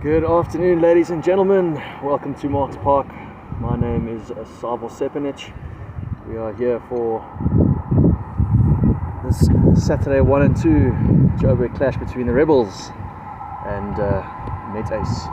Good afternoon, ladies and gentlemen. Welcome to Marks Park. My name is Joburg Sat. We are here for this Saturday 1 and 2 Joburg clash between the Rebels and Met Ace.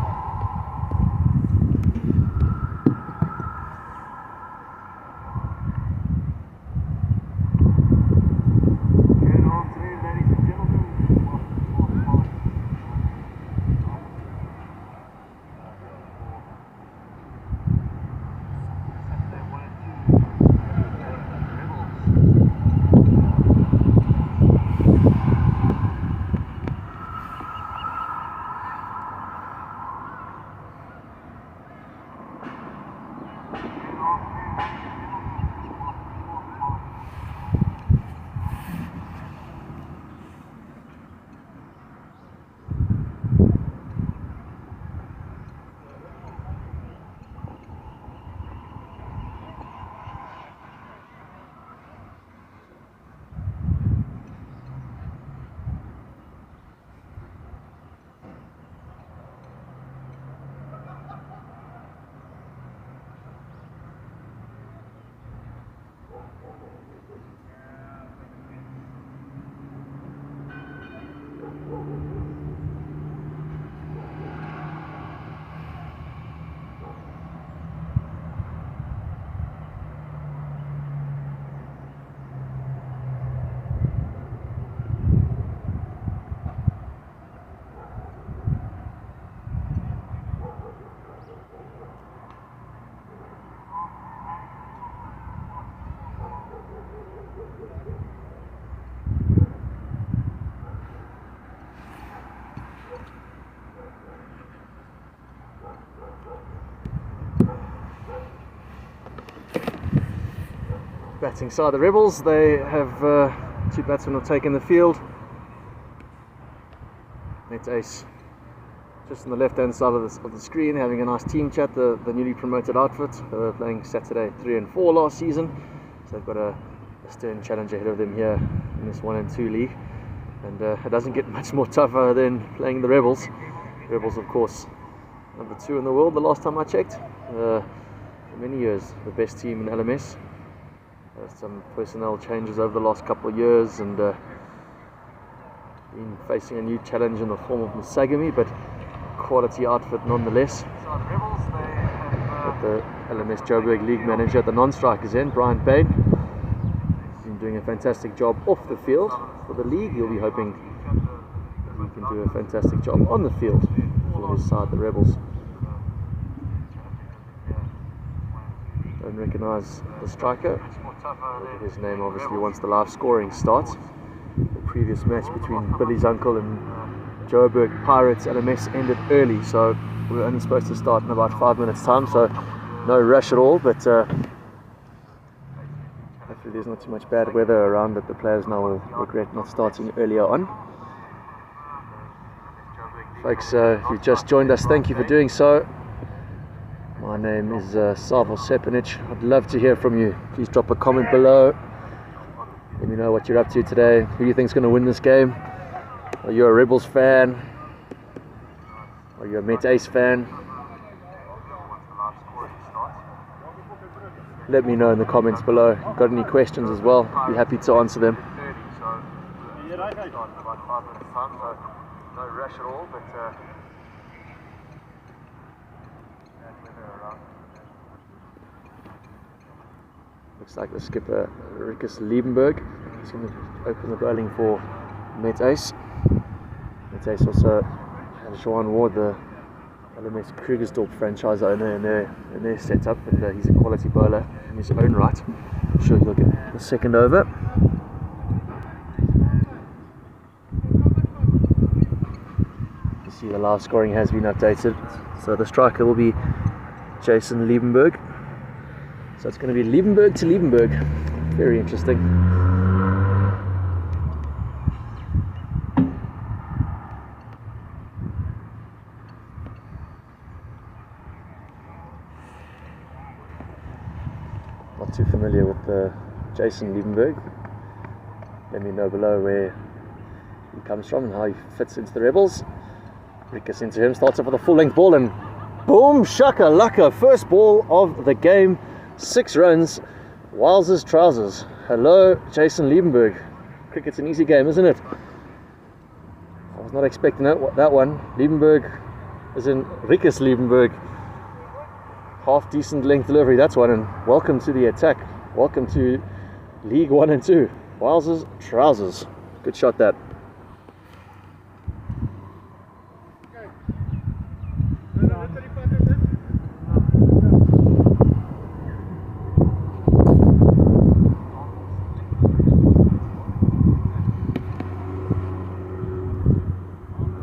Batting side the Rebels, they have two batsmen have taken the field. Met Ace just on the left hand side of the screen, having a nice team chat, the newly promoted outfit. They were playing Saturday 3 and 4 last season, so they've got a stern challenge ahead of them here in this 1 and 2 league, and it doesn't get much more tougher than playing the Rebels. Rebels, of course, number 2 in the world the last time I checked, for many years the best team in LMS. Some personnel changes over the last couple of years, and been facing a new challenge in the form of Musagami, but quality outfit nonetheless. Got the LMS Joburg League manager at the non-strikers end, Brian Payne. He's been doing a fantastic job off the field for the league. He'll be hoping he can do a fantastic job on the field for his side, the Rebels. Don't recognise the striker. His name obviously once the live scoring starts. The previous match between Billy's uncle and Joburg Pirates LMS ended early, so we were only supposed to start in about 5 minutes time, so no rush at all, but hopefully there's not too much bad weather around that the players now will regret not starting earlier on. Folks, if you've just joined us, thank you for doing so. My name is Joburg Sat. I'd love to hear from you. Please drop a comment below. Let me know what you're up to today. Who do you think is going to win this game? Are you a Rebels fan? Are you a Met Ace fan? Let me know in the comments below. If you've got any questions as well, I'll be happy to answer them. No rush at all, but looks like the skipper Rikus Liebenberg is going to open the bowling for Met Ace. Met Ace also has Johan Ward, the LMS Krugersdorp franchise owner, in their setup, and he's a quality bowler in his own right. I'm sure he'll get the second over. You see the live scoring has been updated, so the striker will be Jason Liebenberg. So it's going to be Liebenberg to Liebenberg. Very interesting. Not too familiar with Jason Liebenberg. Let me know below where he comes from and how he fits into the Rebels. Rikus into him, starts off with a full length ball and boom, shaka laka, first ball of the game, 6 runs, Wowzers trousers. Hello, Jason Liebenberg. Cricket's an easy game, isn't it? I was not expecting that one. Liebenberg is in Rikus Liebenberg. Half decent length delivery, that's one, and welcome to the attack. Welcome to League 1 and 2. Wowzers trousers. Good shot that.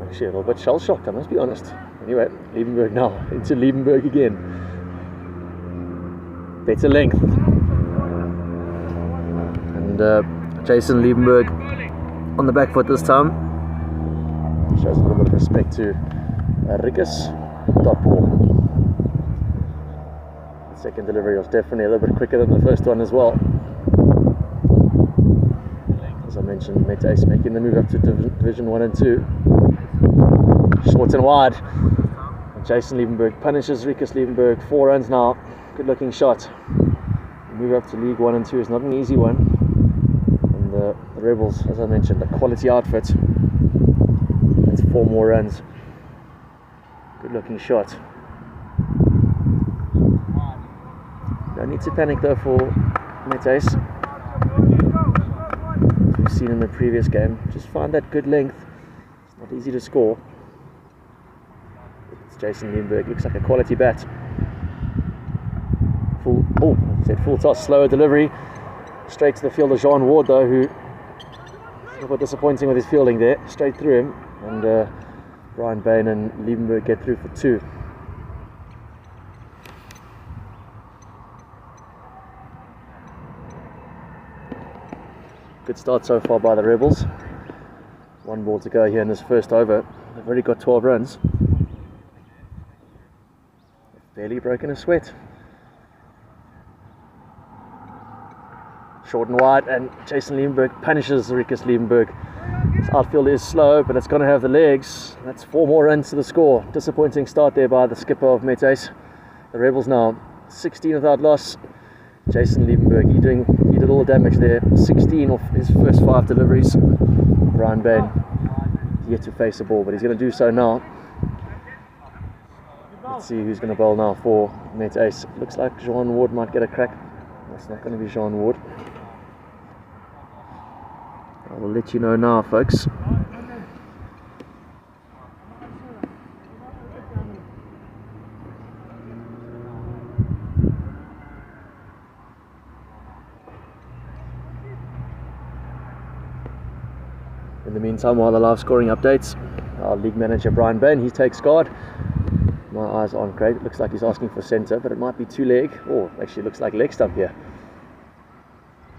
Actually a little bit shell shocked, I must be honest. Anyway, Liebenberg now, into Liebenberg again. Better length. And Jason Liebenberg on the back foot this time. Shows a little bit of respect to Rikus. Dot ball. The second delivery was definitely a little bit quicker than the first one as well. As I mentioned, Metes making the move up to Division 1 and 2. Short and wide. And Jason Liebenberg punishes Rikus Liebenberg. 4 runs now. Good looking shot. The move up to League 1 and 2 is not an easy one. And the Rebels, as I mentioned, a quality outfit. That's 4 more runs. Good looking shot. No need to panic though for Metes. We've seen in the previous game. Just find that good length. It's not easy to score. It's Jason Liebenberg, looks like a quality bat. Full toss, slower delivery. Straight to the fielder Jean Ward though, who a bit disappointing with his fielding there. Straight through him, and Brian Bain and Liebenberg get through for 2. Good start so far by the Rebels. 1 ball to go here in this first over. They've already got 12 runs. They've barely broken a sweat. Short and wide, and Jason Liebenberg punishes Rikus Liebenberg. This outfield is slow, but it's going to have the legs. That's 4 more runs to the score. Disappointing start there by the skipper of Metes. The Rebels now 16 without loss. Jason Liebenberg, he did all the damage there. 16 off his first 5 deliveries. Brian Bain yet to face the ball, but he's going to do so now. Let's see who's going to bowl now for Metes. Looks like Jean Ward might get a crack. That's not going to be Jean Ward. I will let you know now, folks. In the meantime, while the live scoring updates, our league manager Brian Bain, he takes guard. My eyes aren't great. It looks like he's asking for centre, but it might be 2 leg. Oh, actually looks like leg stump here.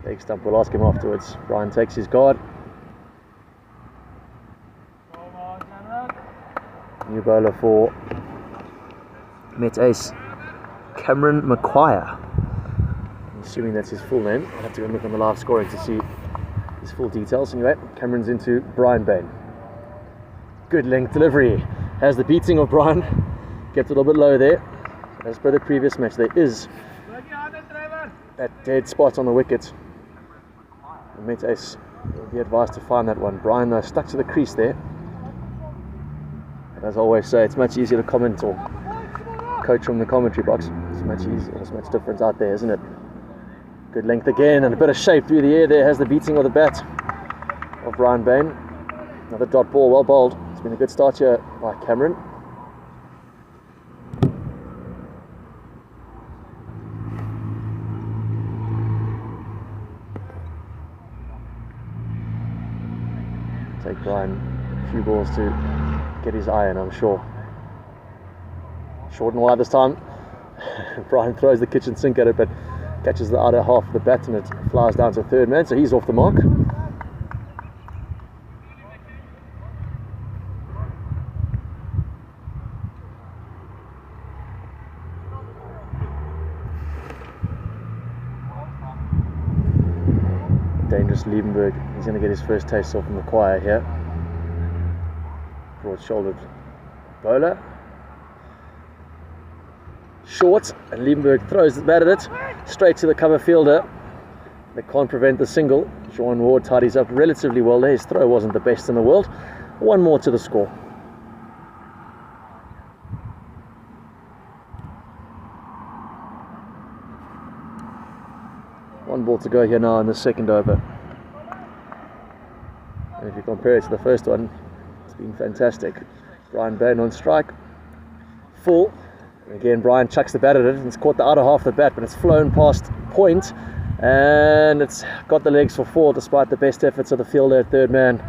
Leg stump, we'll ask him afterwards. Brian takes his guard. New bowler for Metes, Cameron McQuire. I'm assuming that's his full name. I'll have to go look on the live scoring to see his full details. Anyway, Cameron's into Brian Bain. Good length delivery. Has the beating of Brian. Kept it a little bit low there. As per the previous match, there is that dead spot on the wicket. Metes will be advised to find that one. Brian though stuck to the crease there. As I always say, it's much easier to comment or coach from the commentary box. It's much easier, there's much difference out there, isn't it? Good length again, and a bit of shape through the air there. Has the beating of the bat of Brian Bain. Another dot ball, well bowled. It's been a good start here by Cameron. Take Brian a few balls to get his iron, I'm sure. Short and wide this time. Brian throws the kitchen sink at it, but catches the outer half of the bat and it flies down to 3rd man, so he's off the mark. Dangerous Liebenberg. He's going to get his first taste off in the choir here. Broad-shouldered Bowler. Short, and Liebenberg throws the bat at it, straight to the cover fielder. They can't prevent the single. Johan Ward tidies up relatively well there. His throw wasn't the best in the world. One more to the score. One ball to go here now in the second over. And if you compare it to the first one, it's been fantastic. Brian Bain on strike. Full. And again, Brian chucks the bat at it, and it's caught the outer half of the bat, but it's flown past point, and it's got the legs for 4 despite the best efforts of the fielder at third man.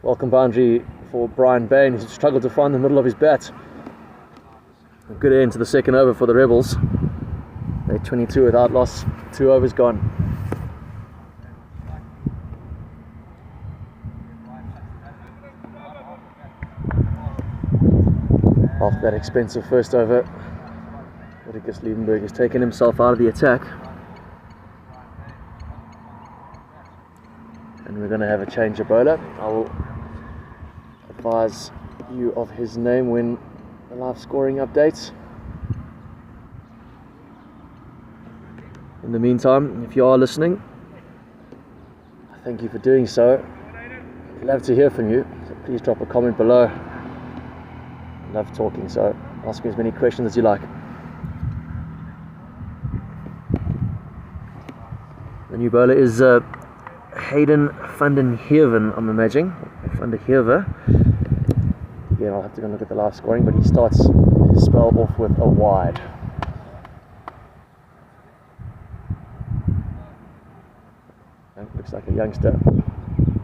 Welcome boundary for Brian Bain, who's struggled to find the middle of his bat. A good end to the second over for the Rebels. They're 22 without loss, 2 overs gone. After that expensive first over, Ludwig Liebenberg has taken himself out of the attack. And we're going to have a change of bowler. I will advise you of his name when the live scoring updates. In the meantime, if you are listening, thank you for doing so. I'd love to hear from you, so please drop a comment below. I love talking, so ask me as many questions as you like. The new bowler is Hayden van den Heeven, I'm imagining. Van der Heever. Again, I'll have to go and look at the live scoring, but he starts his spell off with a wide. Looks like a youngster,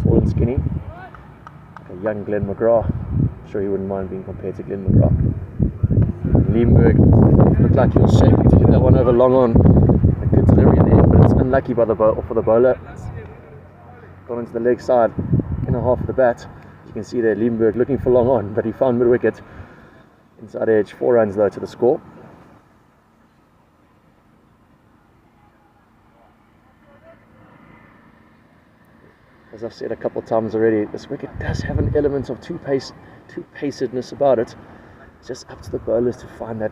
tall and skinny, like a young Glenn McGrath. I'm sure he wouldn't mind being compared to Glenn McGrath. Liebenberg looked like he was shaping to hit that one over long on. A good delivery in the end, but it's unlucky for the bowler. It's gone into the leg side, inner half of the bat. As you can see there, Liebenberg looking for long on, but he found mid wicket. Inside edge, 4 runs though to the score. As I've said a couple of times already, this wicket does have an element of two-pacedness about it. It's just up to the bowlers to find that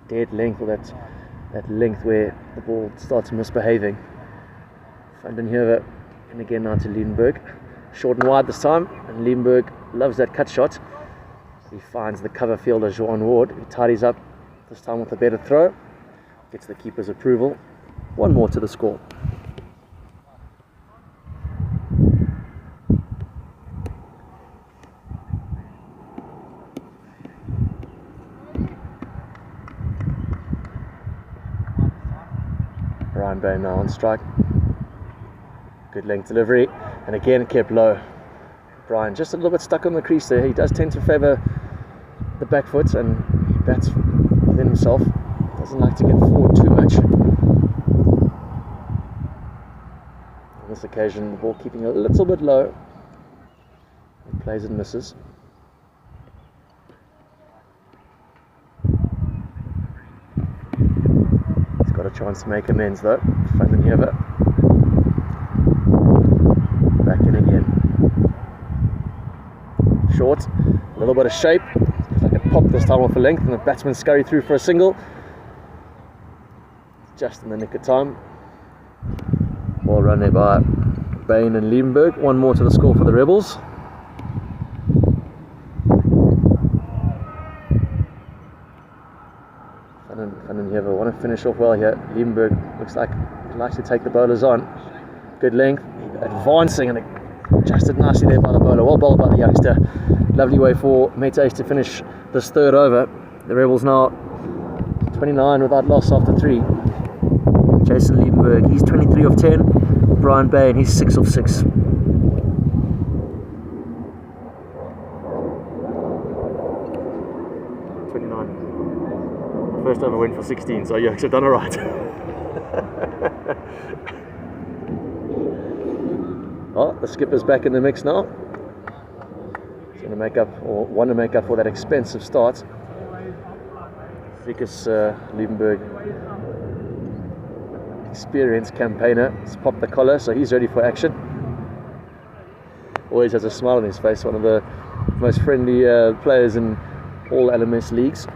dead length, or that length where the ball starts misbehaving. Van den Heever, and again now to Liebenberg. Short and wide this time, and Liebenberg loves that cut shot. He finds the cover fielder Johan Ward, who tidies up this time with a better throw. Gets the keeper's approval. One more to the score. Brian Bain now on strike. Good length delivery, and again it kept low. Brian just a little bit stuck on the crease there. He does tend to favour the back foot, and he bats within himself. Doesn't like to get forward too much. On this occasion, the ball keeping a little bit low. He plays and misses. Got a chance to make amends though. Van den Heever. Back in again. Short. A little bit of shape. Looks like it popped this time off a length, and the batsman scurried through for a single. Just in the nick of time. Ball run there by Bain and Liebenberg. One more to the score for the Rebels. Van den Heever want to finish off well here. Liebenberg looks like he likes to take the bowlers on. Good length, advancing, and adjusted nicely there by the bowler. Well bowled by the youngster. Lovely way for Metes to finish this third over. The Rebels now 29 without loss after 3. Jason Liebenberg, he's 23 of 10. Brian Bain, he's 6 of 6. First over went for 16, so Yokes have done alright. Oh, the skipper's back in the mix now. He's going to make up, or want to make up for that expensive start. Vikas Liebenberg, experienced campaigner, has popped the collar, so he's ready for action. Always has a smile on his face, one of the most friendly players in all LMS leagues.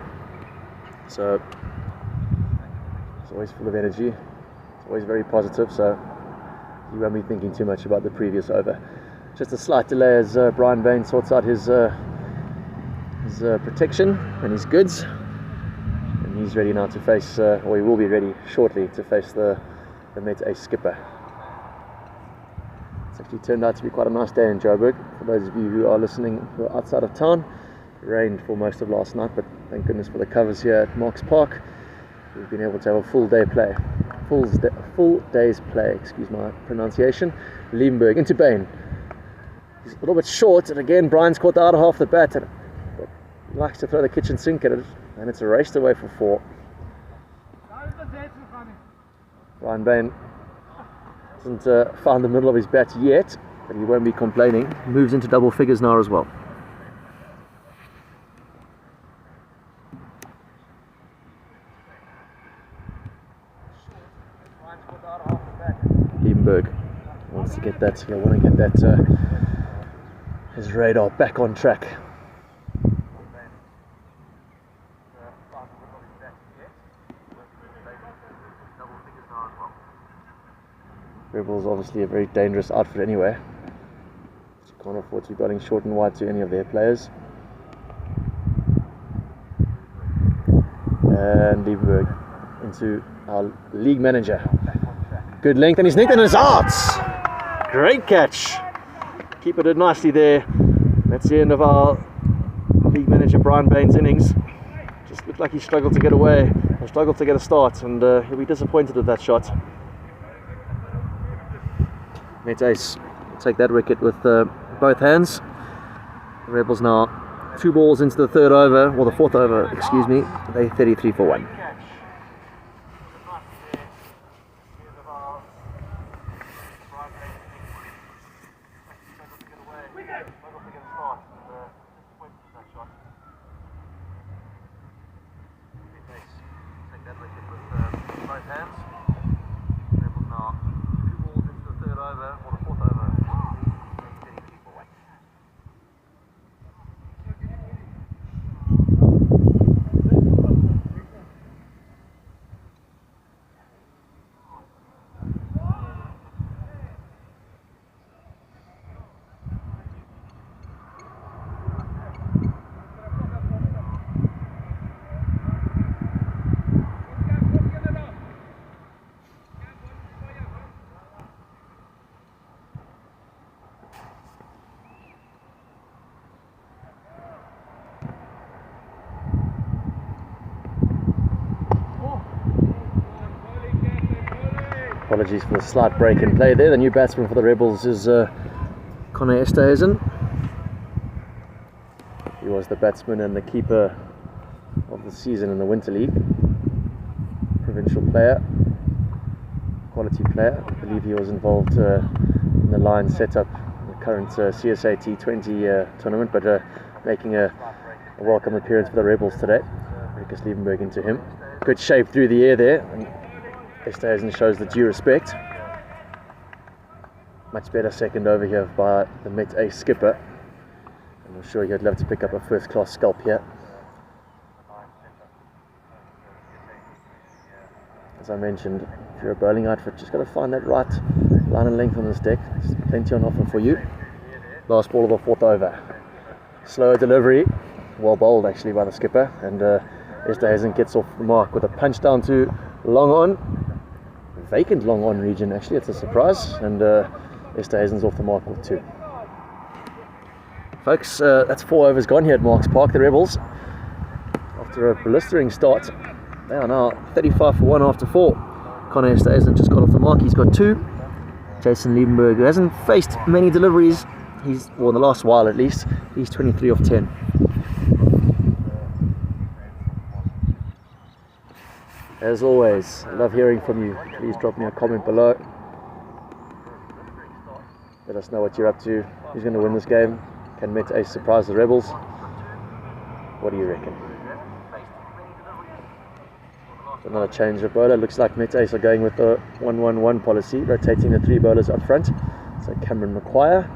So it's always full of energy. It's always very positive. So you won't be thinking too much about the previous over. Just a slight delay as Brian Bain sorts out his protection and his goods. And he's ready now to face, or he will be ready shortly to face the Met Ace skipper. It's actually turned out to be quite a nice day in Joburg. For those of you who are listening who are outside of town, it rained for most of last night, but thank goodness for the covers here at Marks Park. We've been able to have a full day's play, excuse my pronunciation. Liebenberg into Bain. He's a little bit short, and again Brian's caught the outer half of the bat, but he likes to throw the kitchen sink at it, and it's erased away for 4. Brian Bain hasn't found the middle of his bat yet, but he won't be complaining. Moves into double figures now as well. Liebenberg wants to get that, he'll want to get that his radar back on track. Rebels obviously a very dangerous outfit anyway. You can't afford to be bowling short and wide to any of their players. And Liebenberg into our league manager. Good length, and he's nicked, and it's out! Great catch! Keeper did nicely there. That's the end of our league manager Brian Bain's innings. Just looked like he struggled to get away, or struggled to get a start, and he'll be disappointed with that shot. Met Ace take that wicket with both hands. The Rebels now 2 balls into the 3rd over, or the 4th over, excuse me. They 33 for 1. Apologies for the slight break in play there. The new batsman for the Rebels is Conor Esterhuizen. He was the batsman and the keeper of the season in the Winter League. Provincial player, quality player. I believe he was involved in the line setup in the current CSA T20 tournament, but making a welcome appearance for the Rebels today. Marcus Liebenberg into him. Good shape through the air there. And Esterhuizen shows the due respect. Much better second over here by the Met Ace skipper. And I'm sure he'd love to pick up a first-class scalp here. As I mentioned, if you're a bowling outfit, just got to find that right line and length on this deck. There's plenty on offer for you. Last ball of the 4th over. Slower delivery. Well bowled actually by the skipper. And Esterhuizen gets off the mark with a punch down to long on. Vacant long on region actually, it's a surprise, and Esterhuizen's off the mark with 2. Folks, that's 4 overs gone here at Marks Park. The Rebels, after a blistering start, they are now 35 for 1 after 4. Conor Esterhuizen just got off the mark, he's got 2. Jason Liebenberg, who hasn't faced many deliveries, well in the last while at least, he's 23 off 10. As always, I love hearing from you. Please drop me a comment below. Let us know what you're up to. Who's going to win this game? Can Met Ace surprise the Rebels? What do you reckon? Another change of bowler. Looks like Met Ace are going with the 1-1-1 policy, rotating the 3 bowlers up front. So Cameron McQuire,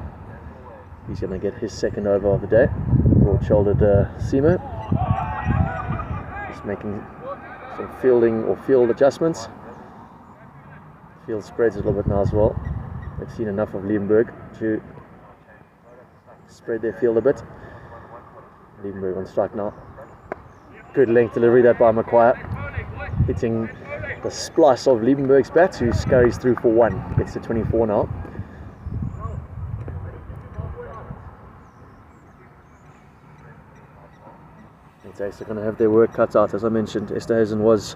he's going to get his second over of the day. Broad-shouldered seamer. Just making some fielding or field adjustments. Field spreads a little bit now as well. They've seen enough of Liebenberg to spread their field a bit. Liebenberg on strike now. Good length delivery that by Maguire, hitting the splice of Liebenberg's bat, who scurries through for 1. Gets to 24 now. They're going to have their work cut out. As I mentioned, Esterhuizen was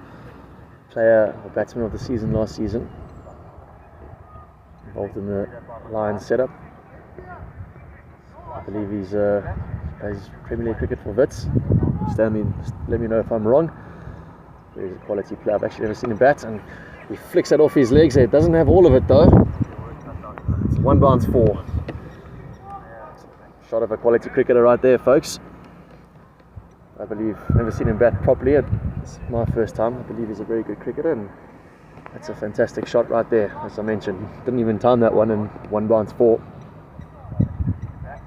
player or batsman of the season last season, involved in the Lions setup. I believe he's plays Premier League cricket for Wits. Let me know if I'm wrong. He's a quality player. I've actually never seen him bat, and he flicks that off his legs. It doesn't have all of it though. It's 1 bounce 4. Shot of a quality cricketer right there, folks. I believe, never seen him bat properly. It's my first time. I believe he's a very good cricketer, and that's a fantastic shot right there. As I mentioned, didn't even time that one, and 1 bounce 4.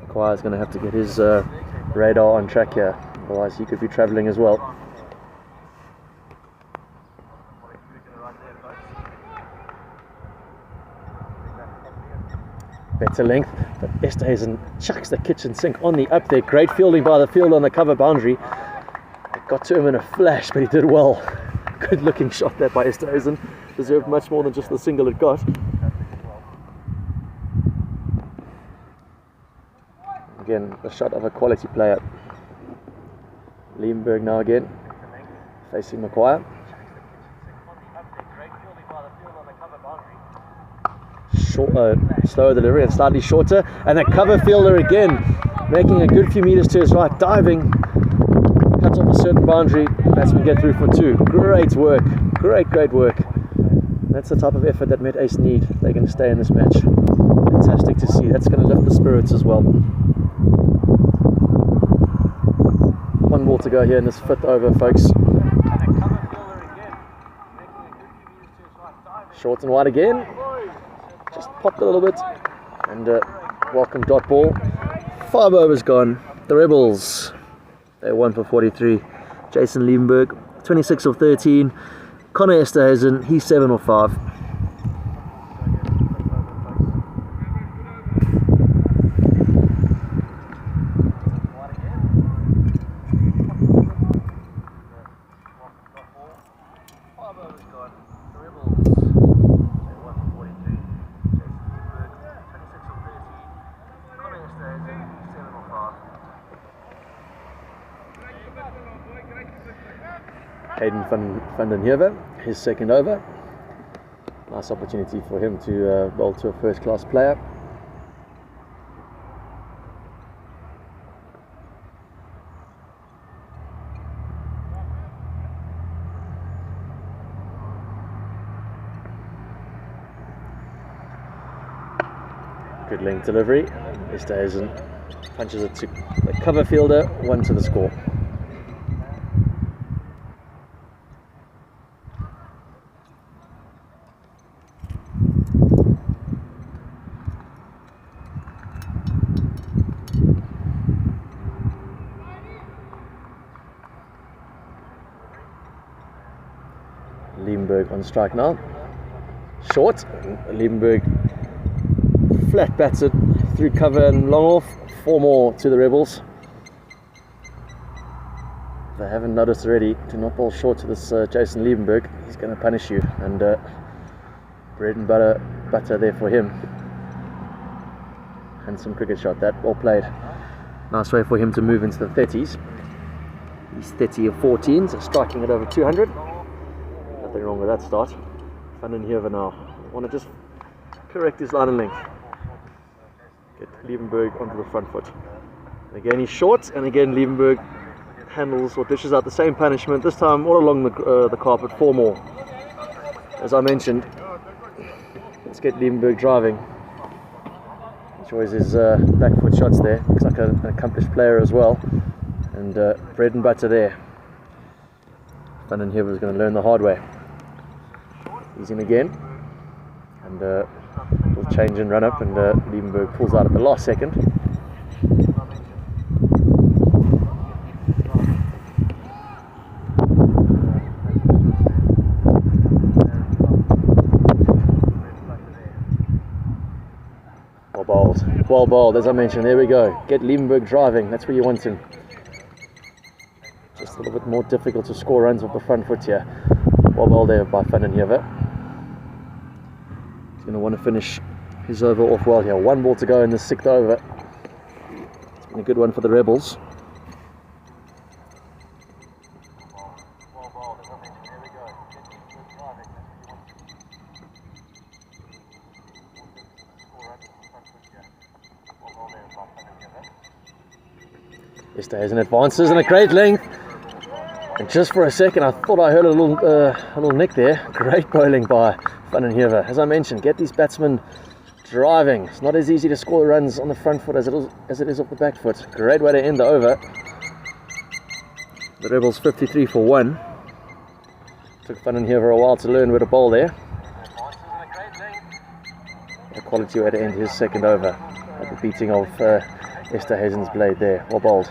Maguire's going to have to get his radar on track here, otherwise he could be travelling as well. Better length, but Esterhuizen chucks the kitchen sink on the up there. Great fielding by the fielder on the cover boundary. It got to him in a flash, but he did well. Good looking shot that by Esterhuizen. Deserved much more than just the single it got. Again, a shot of a quality player. Liebenberg now again, facing Maguire. Slower delivery and slightly shorter, and a cover fielder again, making a good few meters to his right, diving, cuts off a certain boundary. Batsmen get through for 2. Great work, great work. That's the type of effort that Met Ace need. They're going to stay in this match. Fantastic to see. That's going to lift the spirits as well. 1 ball to go here in this 5th over, folks. Short and wide again. Just popped a little bit, and welcome dot ball. 5 overs gone. The Rebels, they're 1 for 43. Jason Liebenberg, 26 of 13. Connor Esterhuizen, he's 7 of 5. Hayden van den Heever, his 2nd over. Nice opportunity for him to bowl to a first-class player. Good length delivery. Esterhuizen punches it to the cover fielder, 1 to the score. Liebenberg on strike now. Short. Liebenberg flat bats it through cover and long off. 4 more to the Rebels. If they haven't noticed already, do not bowl short to this Jason Liebenberg. He's going to punish you, and bread and butter there for him. Handsome cricket shot that, well played. Nice way for him to move into the 30s. He's 30 of 14, so striking at over 200. Nothing wrong with that start. Van den Heever now. Want to just correct his line and length. Get Liebenberg onto the front foot. And again he's short, and again Liebenberg handles or dishes out the same punishment. This time all along the carpet. 4 more. As I mentioned, let's get Liebenberg driving. Enjoys his back foot shots there. Looks like an accomplished player as well. And bread and butter there. Van den Heever is going to learn the hard way. He's in again, and will change and run up, and Liebenberg pulls out at the last second. well bowled, as I mentioned. There we go. Get Liebenberg driving. That's where you want him. Just a little bit more difficult to score runs off the front foot here. Well bowled there by Van den Heever. He's going to want to finish his over off well here. 1 ball to go in the 6th over. It's been a good one for the Rebels. Esterhuizen advances in a great length, and just for a second I thought I heard a little nick there. Great bowling by Van den Heever. As I mentioned, get these batsmen driving. It's not as easy to score the runs on the front foot as it is off the back foot. Great way to end the over. The Rebels 53 for 1. Took Van den Heever a while to learn where to bowl there. A quality way to end his 2nd over at the beating of Esterhuizen's blade there. Well bowled.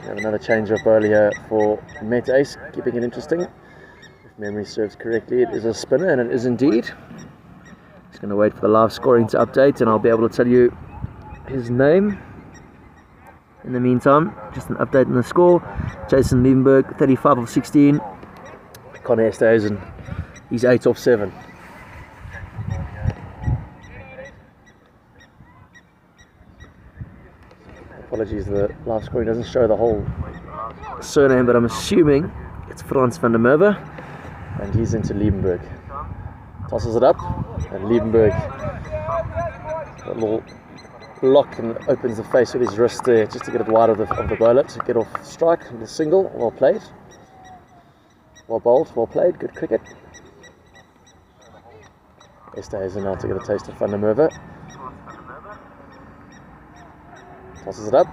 We have another change of bowler here for Met Ace, keeping it interesting. If memory serves correctly, it is a spinner, and it is indeed. Just going to wait for the live scoring to update, and I'll be able to tell you his name. In the meantime, just an update on the score. Jason Liebenberg, 35 of 16. Connor Esterhuizen, he's 8 of 7. Apologies, the live scoring doesn't show the whole surname, but I'm assuming it's Frans van der Merwe, and he's into Liebenberg. Tosses it up, and Liebenberg, a little lock, and opens the face with his wrist there just to get it wide of the bowler to get off strike. The single, well played, well bowled, well played, good cricket. Esterhuizen now to get a taste of Van der Merwe. Tosses it up,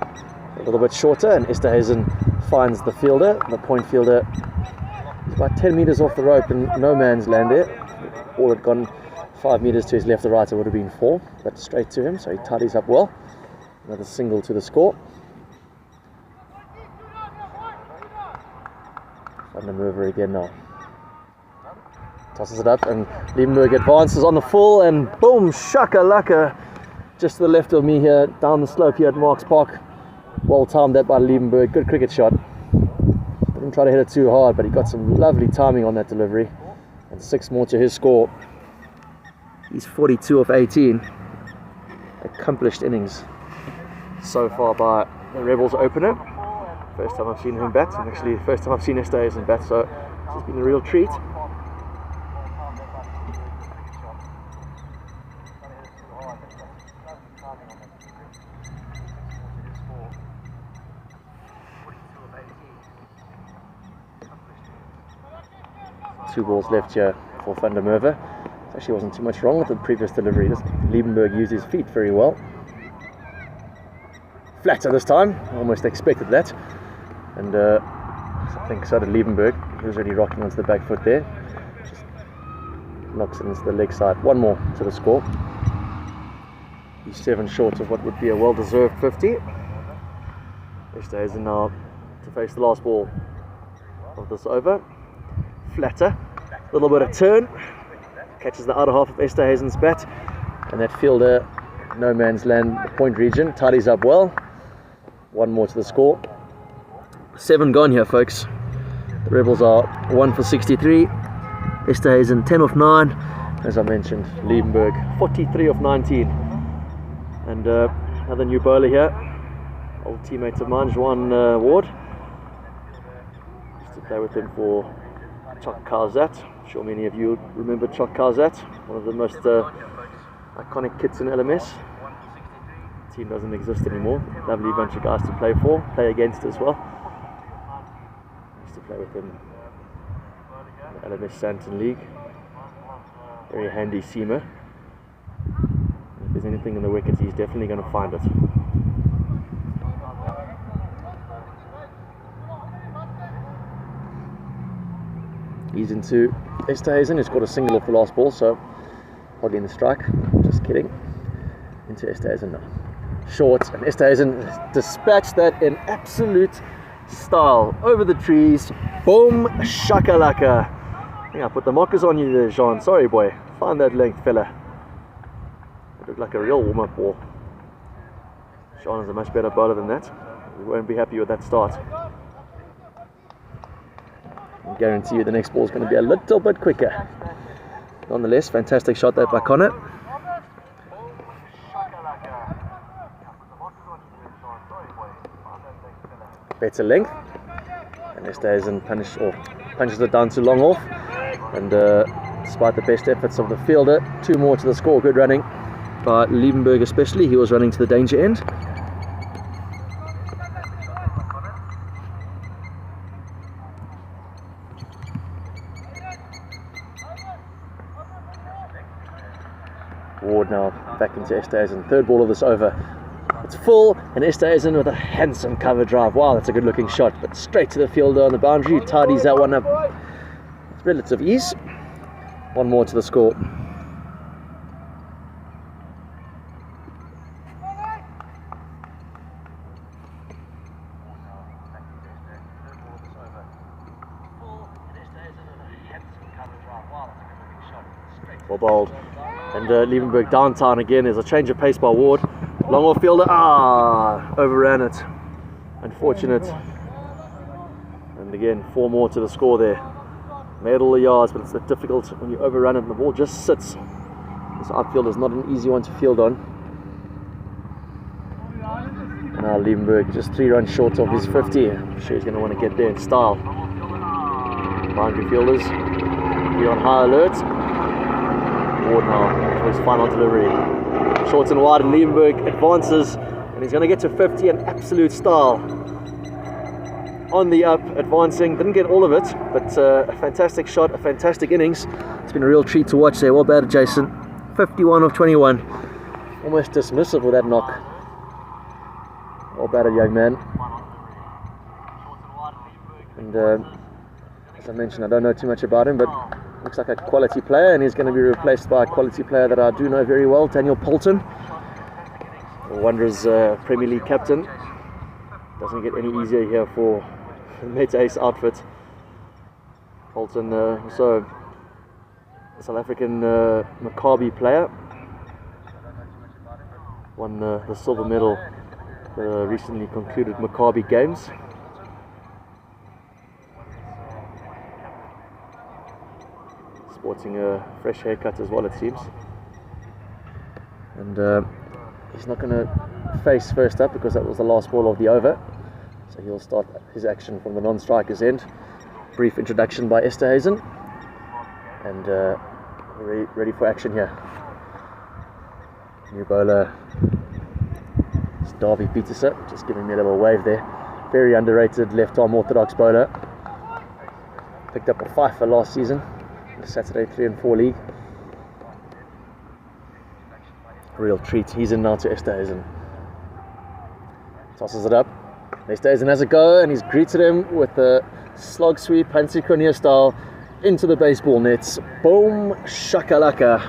a little bit shorter, and Esterhuizen finds the fielder, the point fielder. He's about 10 metres off the rope in no man's land there. All had gone 5 metres to his left or right, it would have been 4, but straight to him, so he tidies up well. Another single to the score. Van der Merwe again now. Tosses it up, and Liebenberg advances on the full, and boom, shakalaka. Just to the left of me here, down the slope here at Marks Park. Well timed that by Liebenberg, good cricket shot. Didn't try to hit it too hard, but he got some lovely timing on that delivery. And 6 more to his score. He's 42 of 18. Accomplished innings so far by the Rebels opener. First time I've seen him bat, and actually the first time I've seen Esterhuizen bat, so it's been a real treat. Two balls left here for Van der Merwe. Actually wasn't too much wrong with the previous delivery. Liebenberg used his feet very well. Flatter this time, I almost expected that. And I think so did Liebenberg. He was already rocking onto the back foot there. Just knocks it into the leg side. 1 more to the score. He's 7 short of what would be a well-deserved 50. Esterhuizen now to face the last ball of this over. Flatter, a little bit of turn, catches the outer half of Esterhuizen's bat, and that fielder, no man's land, the point region, tidies up well. 1 more to the score. 7 gone here, folks. The Rebels are 1 for 63. Esterhuizen 10 of 9. As I mentioned, Liebenberg 43 of 19. And another new bowler here, old teammate of mine, Johan Ward. Used to play with him for Joburg Sat. I'm sure many of you remember Joburg Sat, one of the most iconic kits in LMS. The team doesn't exist anymore. Lovely bunch of guys to play against as well. Used to play with him in the LMS Santon League. Very handy seamer. If there's anything in the wicket, he's definitely going to find it. He's into Esterhuizen, who's got a single off the last ball, so hardly in the strike. Just kidding. Into Esterhuizen now. Short, and Esterhuizen dispatched that in absolute style. Over the trees. Boom, shakalaka. I think I put the mockers on you there, Jean. Sorry, boy. Find that length, fella. looked like a real warm-up ball. Sean is a much better bowler than that. We won't be happy with that start. I guarantee you the next ball is going to be a little bit quicker. Nonetheless, fantastic shot there by Connor. Better length, and Esterhuizen punches it down to long off, and despite the best efforts of the fielder, 2 more to the score. Good running by Liebenberg, especially. He was running to the danger end. Ward now back into Esterhuizen, 3rd ball of this over. It's full, and Esterhuizen with a handsome cover drive. Wow, that's a good looking shot, but straight to the fielder on the boundary. Tidies that one up with relative ease. 1 more to the score. Well bowled. And Liebenberg downtown again. There's a change of pace by Ward. Long off fielder, overran it. Unfortunate. And again, 4 more to the score there. Made all the yards, but it's a bit difficult when you overrun it and the ball just sits. This outfield is not an easy one to field on. And now Liebenberg just 3 runs short of his 50. I'm sure he's going to want to get there in style. Boundary fielders be on high alert. Ward now for his final delivery. Short and wide, and Liebenberg advances, and he's going to get to 50 in absolute style. On the up, advancing, didn't get all of it, but a fantastic shot, a fantastic innings. It's been a real treat to watch there. Well batted, Jason. 51 of 21. Almost dismissive with that knock. Well batted, young man. And as I mentioned, I don't know too much about him, but looks like a quality player, and he's going to be replaced by a quality player that I do know very well, Daniel Poulton, the Wanderers Premier League captain. Doesn't get any easier here for the Meta Ace outfit. Poulton, also a South African Maccabi player, won the silver medal for the recently concluded Maccabi Games. Sporting a fresh haircut as well, it seems. And he's not going to face first up because that was the last ball of the over. So he'll start his action from the non-striker's end. Brief introduction by Esterhuizen. And ready for action here. New bowler is Davy Pieterse, just giving me a little wave there. Very underrated left-arm orthodox bowler. Picked up a 5 for last season. The Saturday 3 and 4 league. A real treat. He's in now to Esterhuizen. Tosses it up. Esterhuizen has a go, and he's greeted him with a slog sweep, Hansi Cronje style, into the baseball nets. Boom, shakalaka.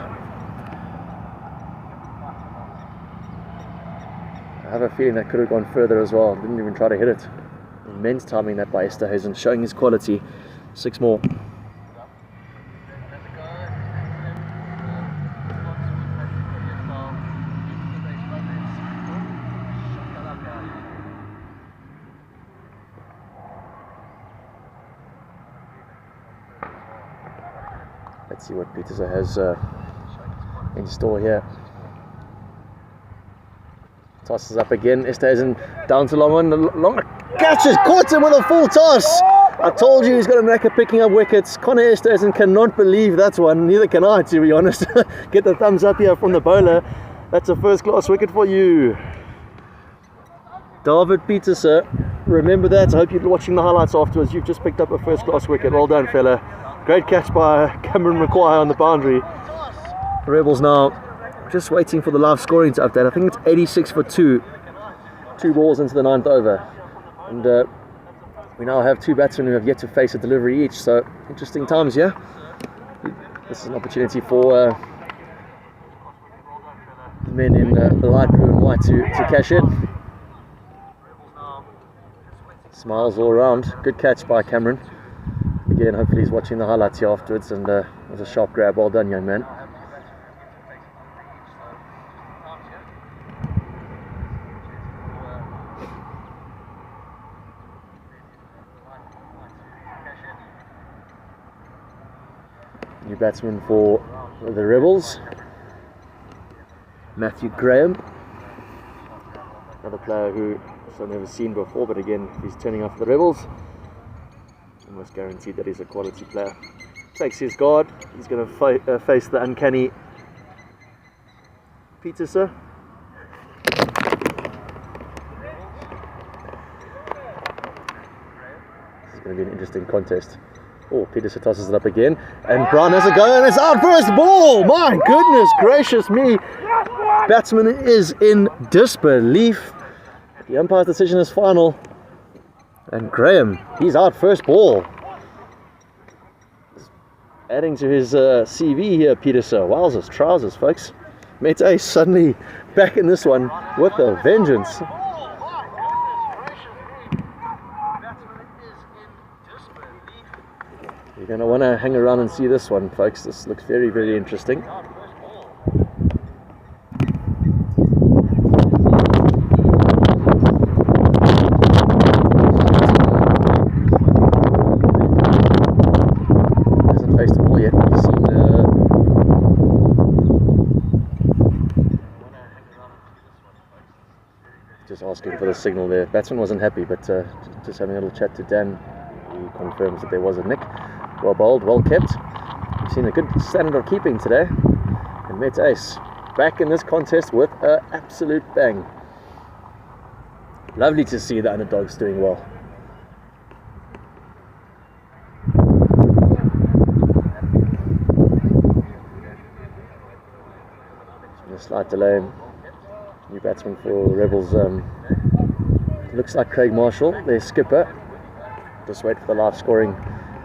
I have a feeling that could have gone further as well. Didn't even try to hit it. Immense timing that by Esterhuizen, showing his quality. 6 more. Let's see what Pieterse has in store here. Tosses up again. Esterhuizen down to long one. The long catches, caught him with a full toss. I told you he's got a knack of picking up wickets. Connor Esterhuizen cannot believe that one. Neither can I, to be honest. Get the thumbs up here from the bowler. That's a first-class wicket for you, David Pieterse. Remember that. I hope you're watching the highlights afterwards. You've just picked up a first-class wicket. Well done, fella. Great catch by Cameron McQuire on the boundary. The Rebels now just waiting for the live scoring to update. I think it's 86 for 2. 2 balls into the 9th over. And we now have 2 batsmen who have yet to face a delivery each. So, interesting times, yeah? This is an opportunity for the men in the light blue and white to cash in. Smiles all around. Good catch by Cameron. Again, hopefully he's watching the highlights here afterwards, and it was a sharp grab. Well done, young man. New batsman for the Rebels, Matthew Graham. Another player who I've never seen before, but again, if he's turning up for the Rebels, almost guaranteed that he's a quality player. Takes his guard. He's going to face the uncanny Peterson. This is going to be an interesting contest. Oh, Peterson tosses it up again, and Brown has a go, and it's out for his ball. My goodness gracious me! Batsman is in disbelief. The umpire's decision is final, and Graham, he's out first ball. Adding to his CV here, Peterson. Wowzers, trousers, folks. Mate Ace suddenly back in this one with a vengeance. You're going to want to hang around and see this one, folks. This looks very, very interesting. Hasn't faced the ball yet. He's seen just asking for the signal there. Batsman wasn't happy, but just having a little chat to Dan, he confirms that there was a nick. Well bowled, well kept. We've seen a good standard of keeping today. And Met Ace back in this contest with an absolute bang. Lovely to see the underdogs doing well. A slight delay. New batsman for Rebels. Looks like Craig Marshall, their skipper. Just wait for the live scoring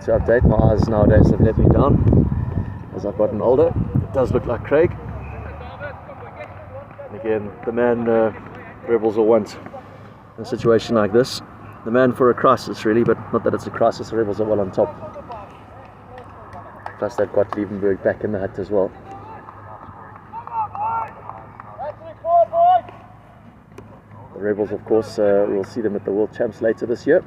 to update. My eyes nowadays have let me down as I've gotten older. It does look like Craig. And again, the man Rebels will want in a situation like this. The man for a crisis, really, but not that it's a crisis. The Rebels are well on top. Plus, they've got Liebenberg back in the hut as well. The Rebels, of course, we'll see them at the World Champs later this year.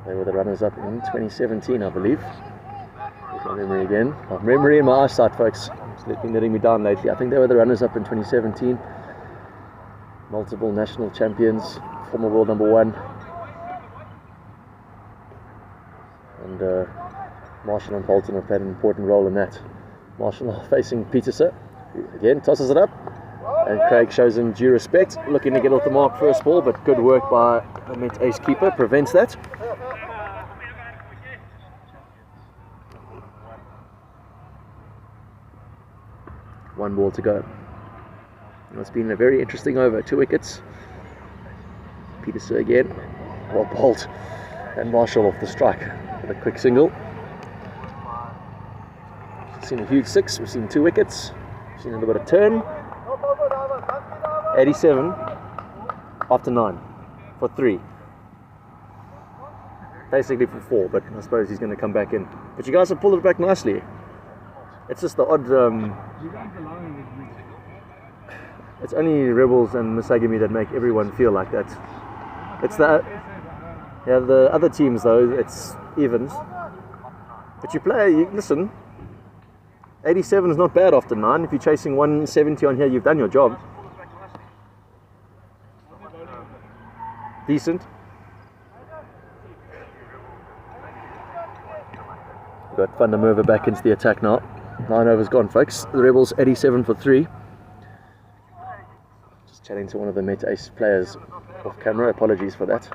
They were the runners-up in 2017, I believe. Here's my memory again. Oh, memory in my eyesight, folks. It's been letting me down lately. I think they were the runners-up in 2017. Multiple national champions, former world number one. And Marshall and Bolton have played an important role in that. Marshall facing Peterson, who again tosses it up. And Craig shows him due respect, looking to get off the mark first ball, but good work by the Met Ace keeper, prevents that. One ball to go. And it's been a very interesting over. 2 wickets. Peterson again. Well bowled. And Marshall off the strike with a quick single. We've seen a huge 6. We've seen 2 wickets. We've seen a little bit of turn. 87 after 9 for 3. Basically for 4, but I suppose he's going to come back in. But you guys have pulled it back nicely. It's just the odd. It's only Rebels and Musagami that make everyone feel like that. It's the other teams though. It's evens. But listen. 87 is not bad after 9. If you're chasing 170 on here, you've done your job. Decent. We've got Van der Merwe back into the attack now. 9 overs gone, folks. The Rebels 87 for 3. Just chatting to one of the Met Ace players off camera. Apologies for that.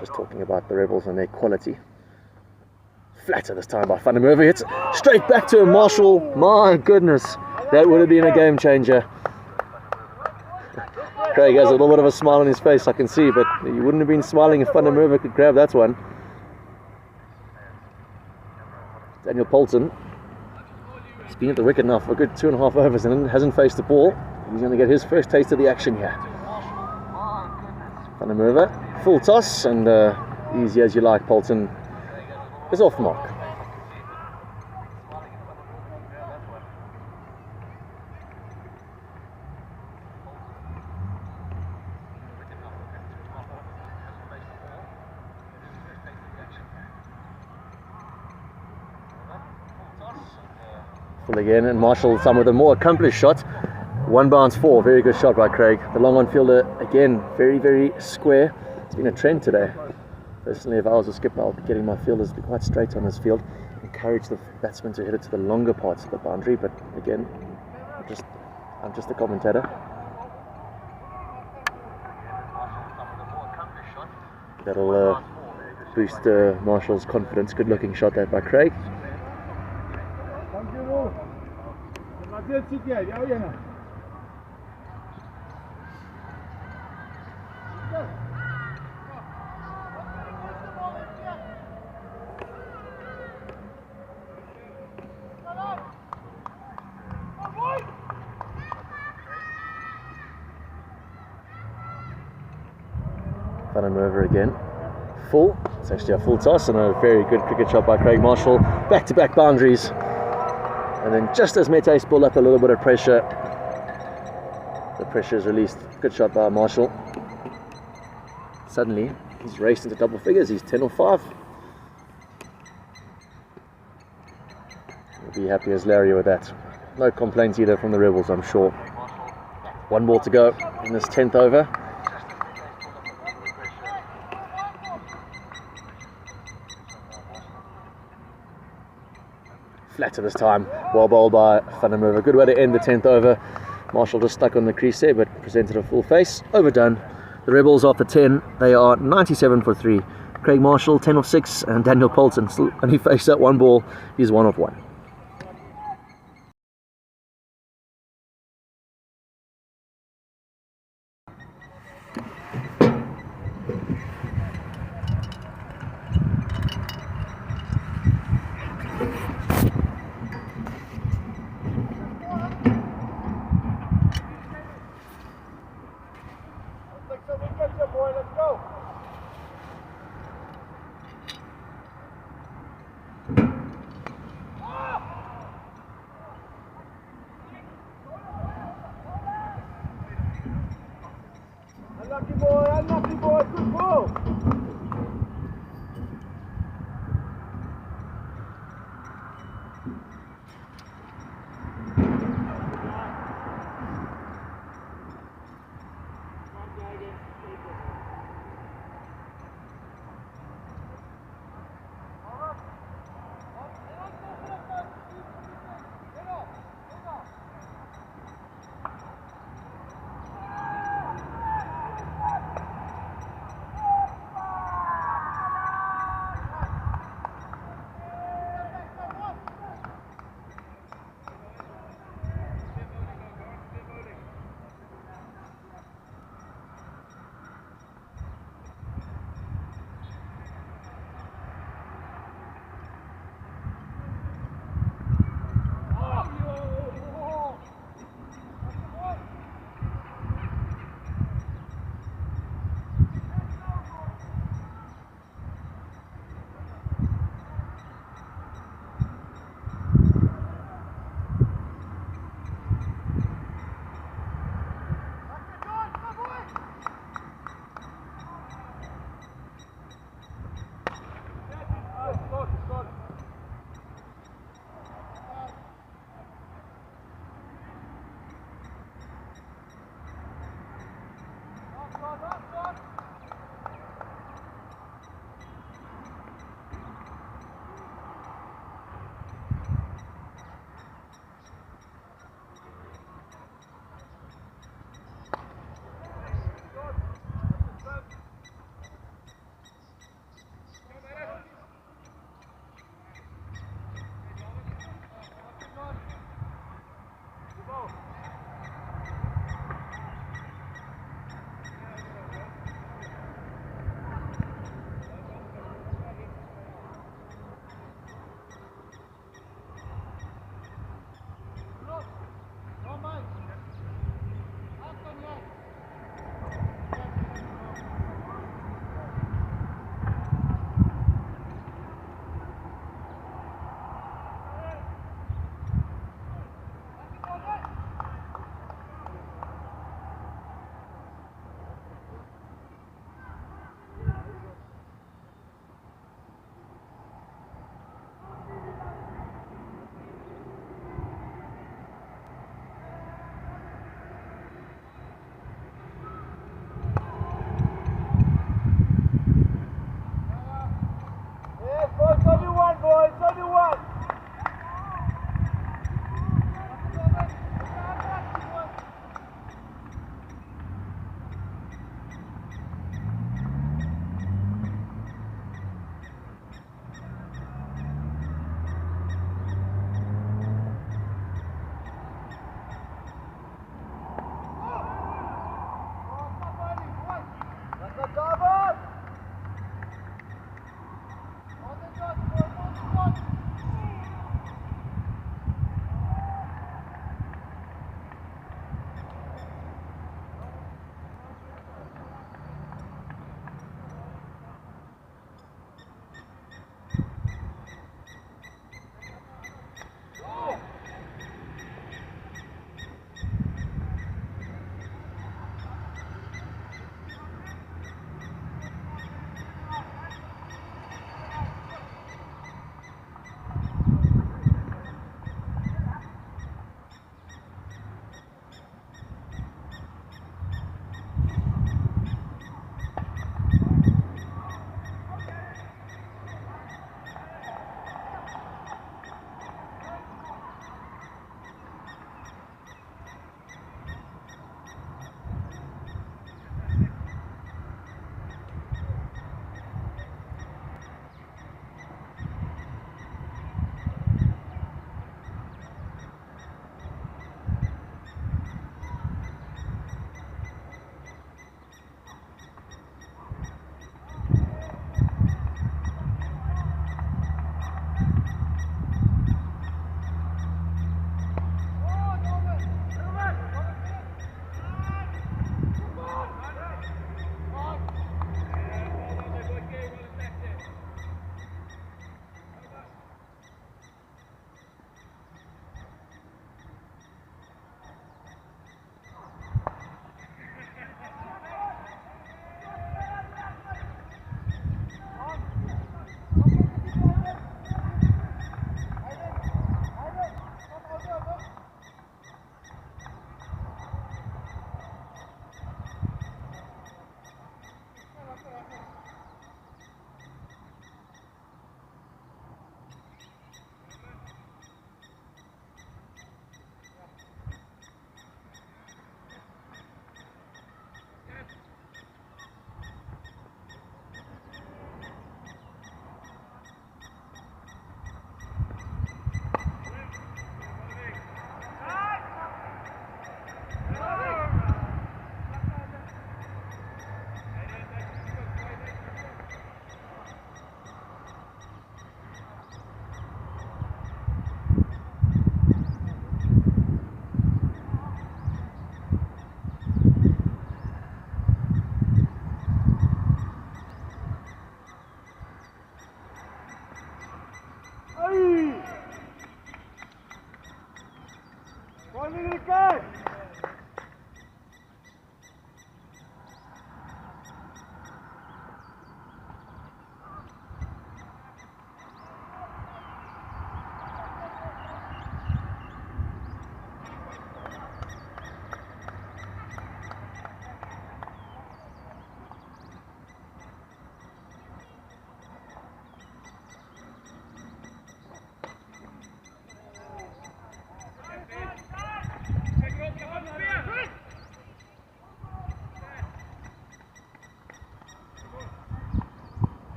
Just talking about the Rebels and their quality. Flatter this time by Van der Merwe. Hits straight back to Marshall. My goodness, that would have been a game changer. Craig has a little bit of a smile on his face, I can see, but he wouldn't have been smiling if Van der Merwe could grab that one. Daniel Poulton. He's been at the wicket now for a good 2.5 overs and hasn't faced the ball. He's going to get his first taste of the action here. Van der Merwe, full toss, and easy as you like, Poulton is off mark. Full again, and Marshall some with a more accomplished shot. One bounce 4, very good shot by Craig. The long on fielder again, very, very square. It's been a trend today. Personally, if I was a skipper, I would be getting my fielders to be quite straight on this field. Encourage the batsmen to hit it to the longer parts of the boundary, but again, I'm just a commentator. That'll boost Marshall's confidence. Good looking shot there by Craig. Van over again. Full. It's actually a full toss and a very good cricket shot by Craig Marshall. Back-to-back boundaries. And then just as Mete's pulled up a little bit of pressure, the pressure is released. Good shot by Marshall. Suddenly, he's raced into double figures. He's 10 or 5. He'll be happy as Larry with that. No complaints either from the Rebels, I'm sure. 1 ball to go in this 10th over. Flatter this time, well bowled by Van der Merwe. Good way to end the 10th over. Marshall just stuck on the crease there, but presented a full face. Overdone. The Rebels after 10, they are 97 for 3. Craig Marshall 10 of 6, and Daniel Poulton still only faced that 1 ball. He's 1 of 1. Unlucky boy, good ball.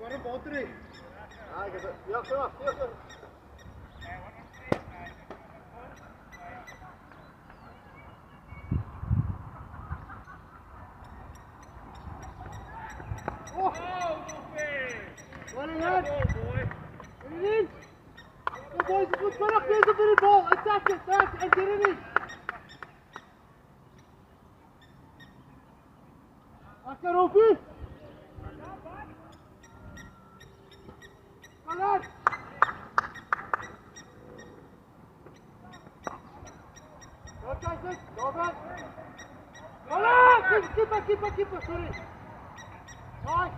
Got a ball three. Ah, get it. Yeah, come on. Yeah, boys, put up here the middle ball, attack it, and get it in. Akker Robbie. Come on. Go, Tyson. Go back. Come on. Keeper, sorry. Nice.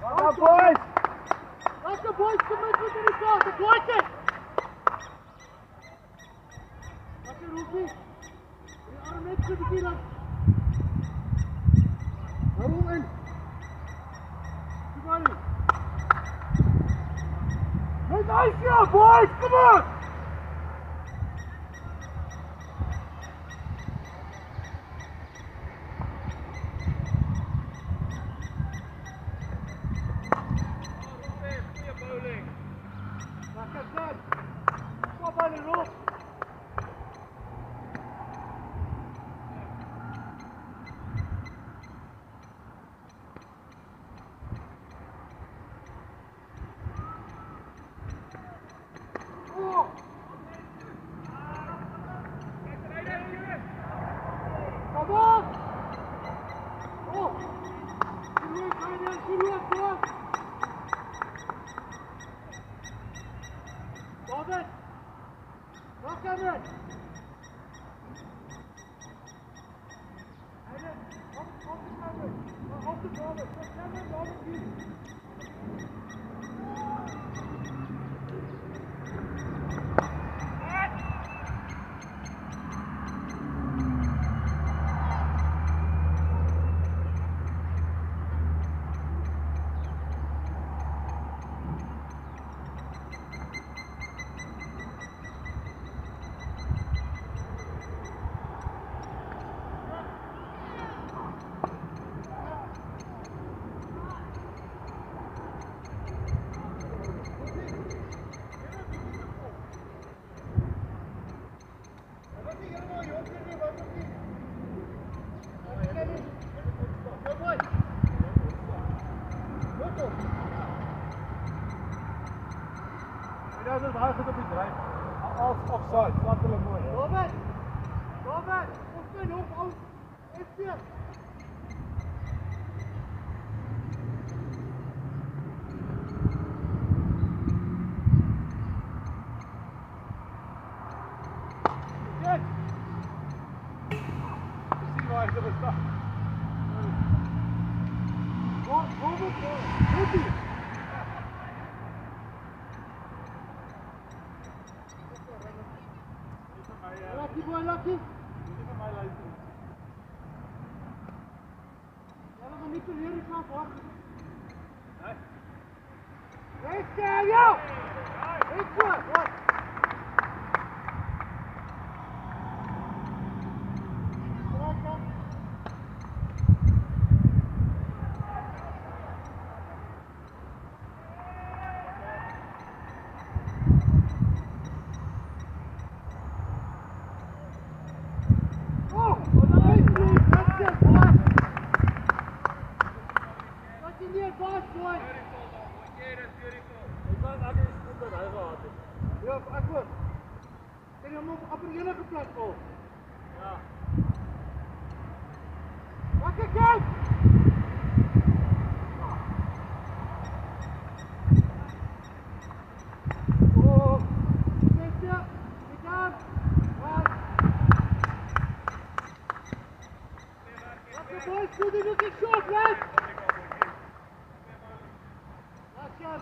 Come on, boys. Akker boys, come on, put it in the ball. Like it. Akker Robbie. We are next to the field. Waarom in? Come on. Nice job, boys! Come on! Stop on the rope! Dat is heel goed op die drijf. Als offside, laat hulle mooi. Robert! Ons kan op, SP! Yes! Zie waar ze bestaan. Robert, goed hier! Lucky boy, lucky. Give him my license. Ja, maar niet te leren gaan, hoor. Nee. Wees daar, jou! Wees voor, wat? Ja, ek hoor. Kan jy hom op enige plek val? Ja. Wakker kyk! Oh, net ja. Dit aan. Wat? Wakker boys, doe dit ook nie shot, right? Wakker.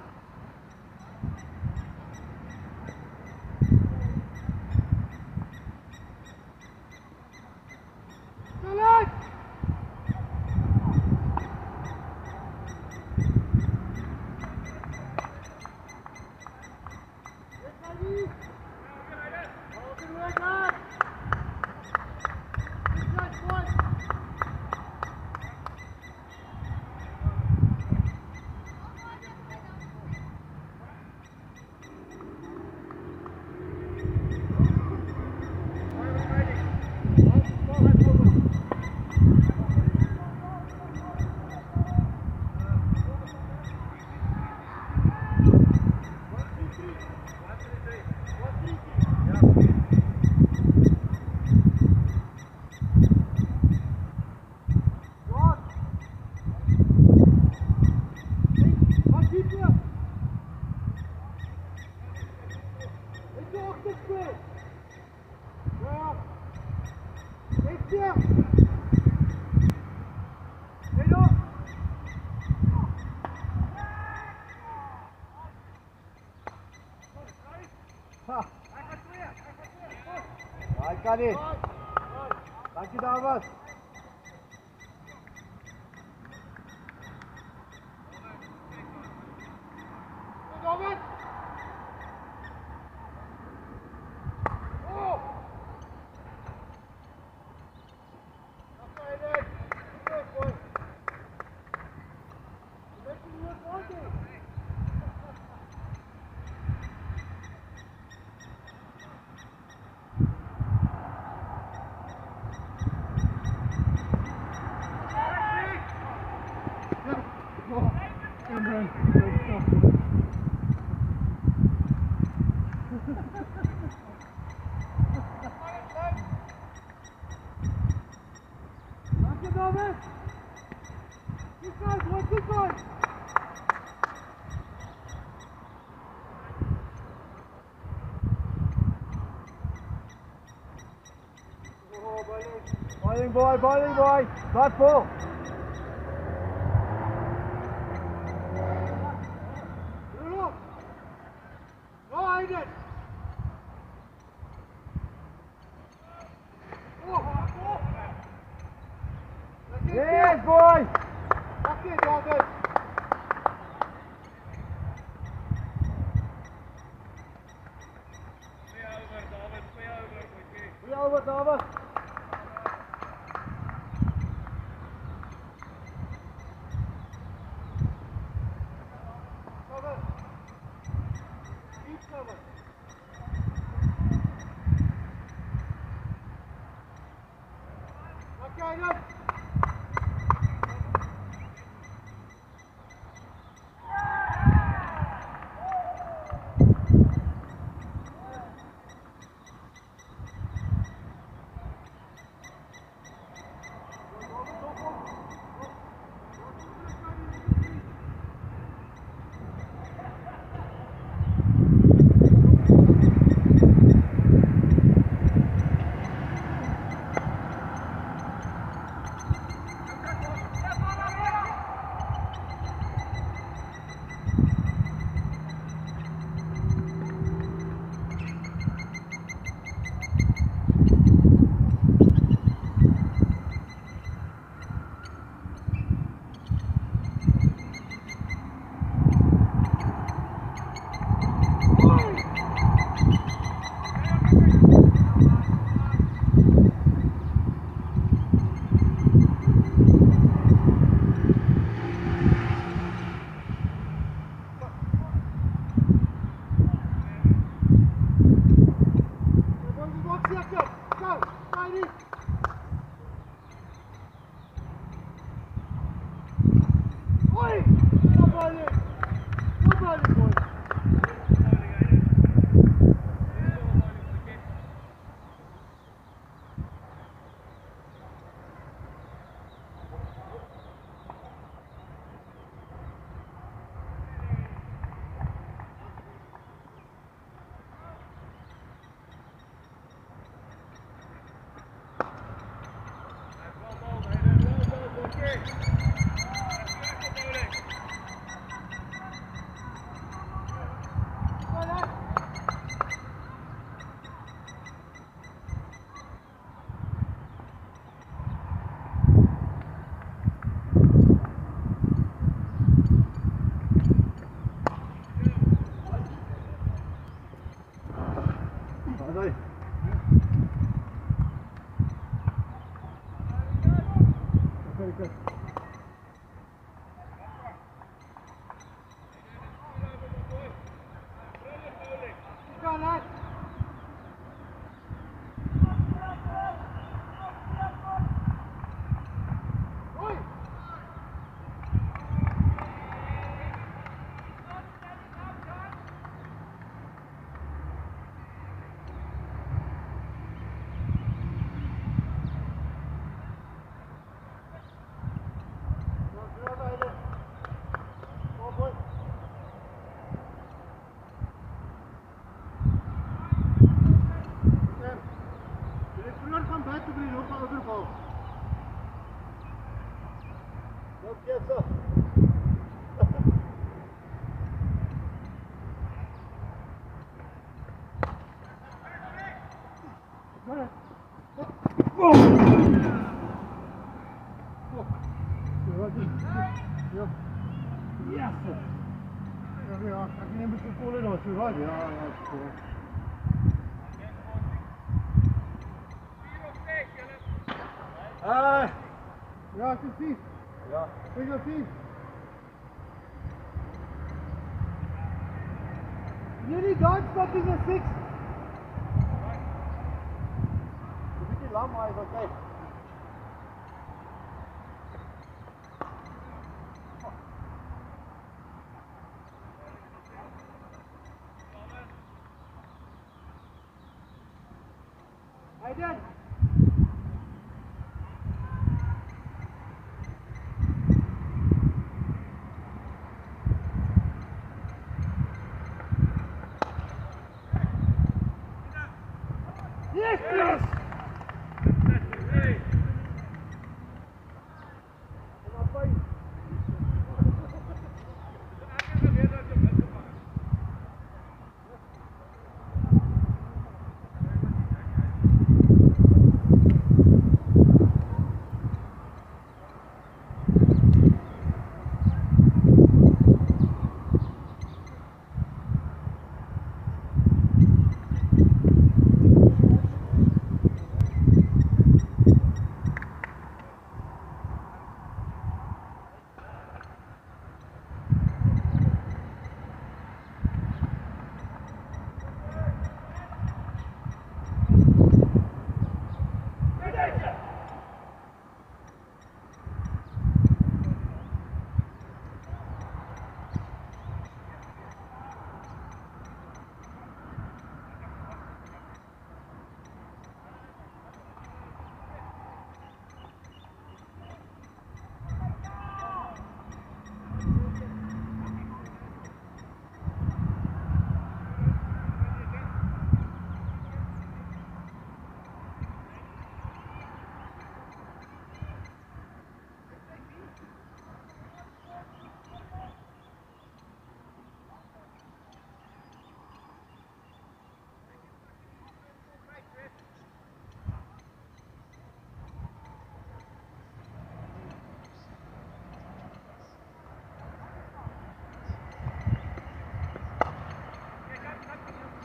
Danny. Dankie dames. David. Oh. That's right, Ed. Good boy. You're making me look lucky. Bowling boy, not full. No, I did. Yes, boy. That's it, David. We over, David. Ja. Yes. Ja, ek neem 'n bietjie volle daar so, right? Ja, cool. Ja, ek sien. Ja. Ek sien. Jullie don't stop in the 6. Een beetje lam, maar is oké. Hayden! Yes, yes!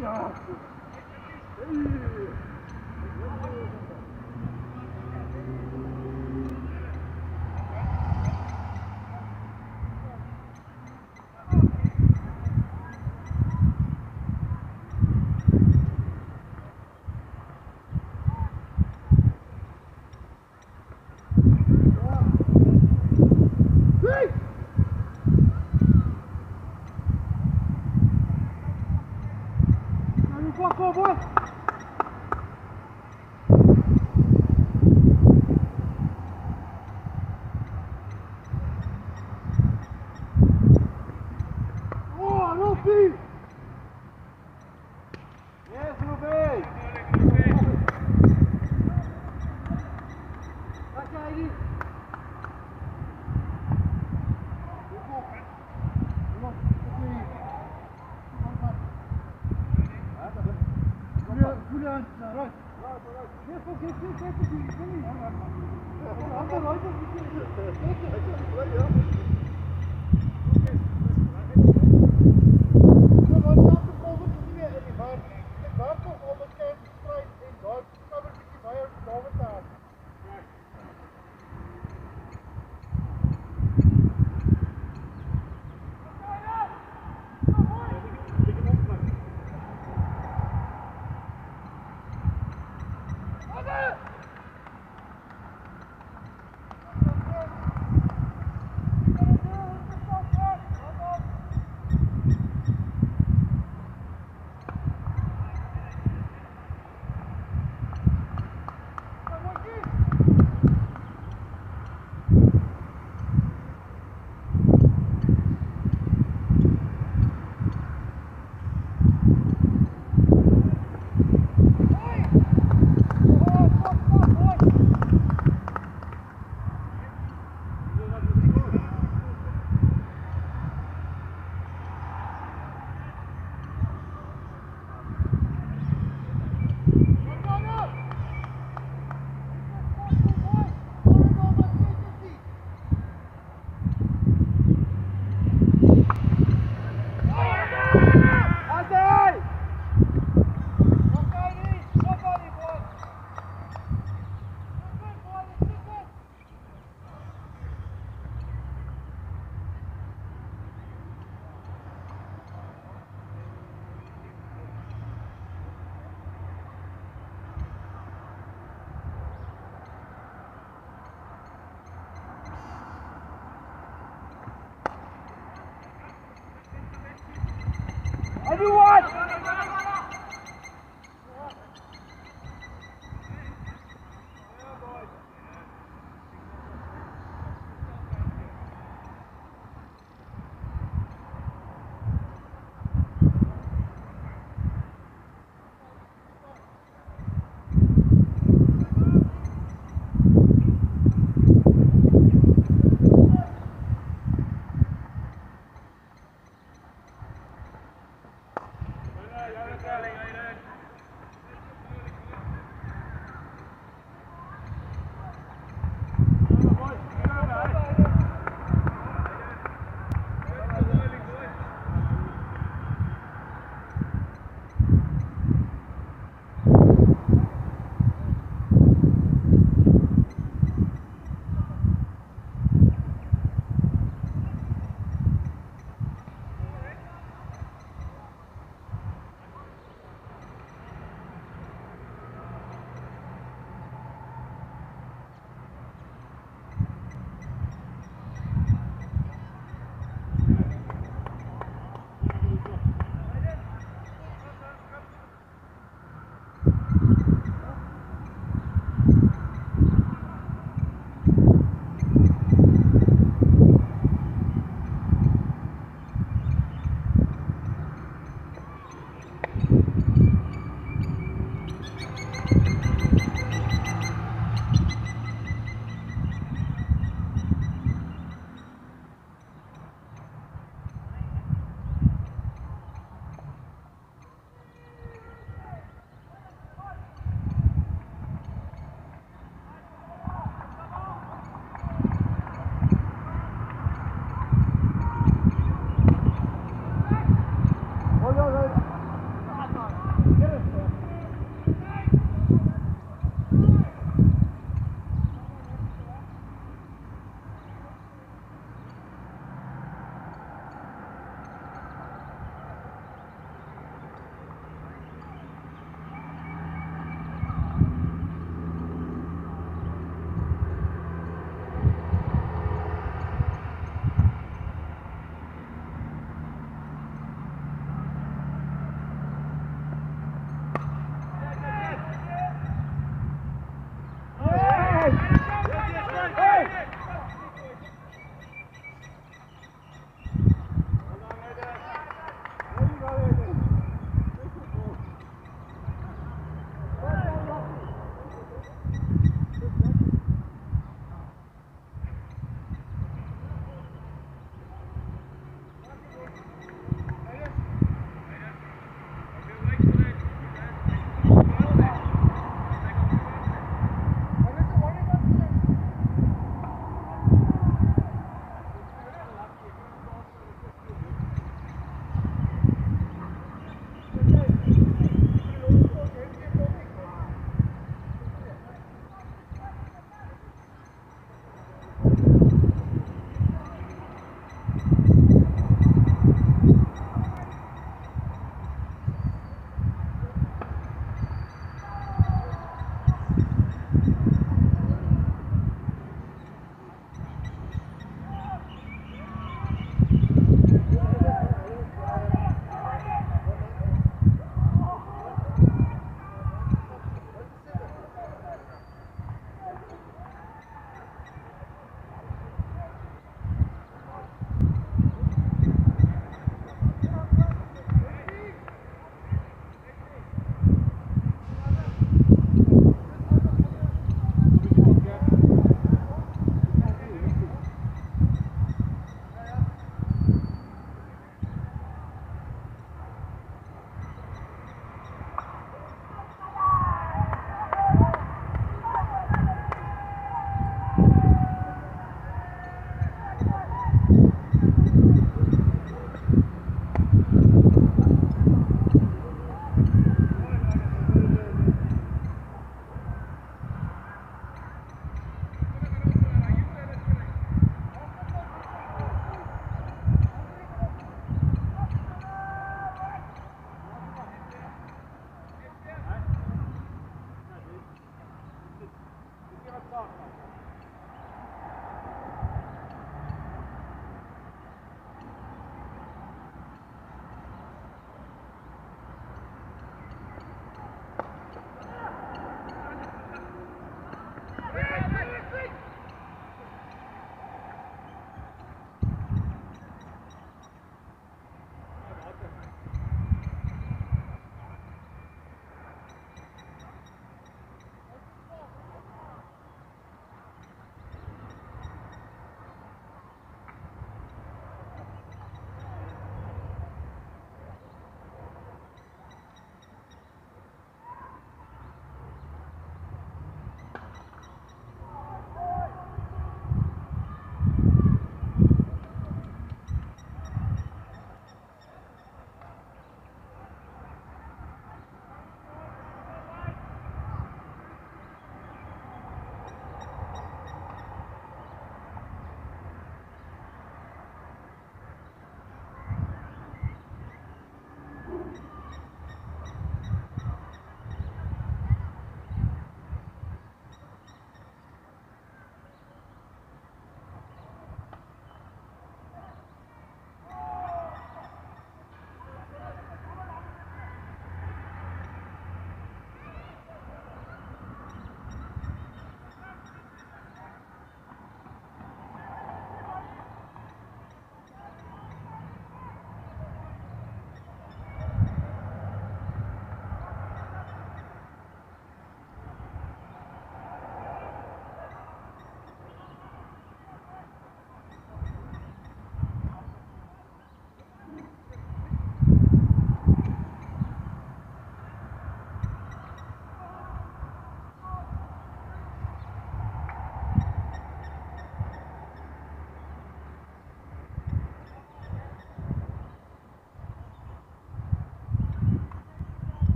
Ja. Go, boy! Oh, Ruby! Yes, Ruby! That's Heidi! Julian, right. Yes, okay, everyone!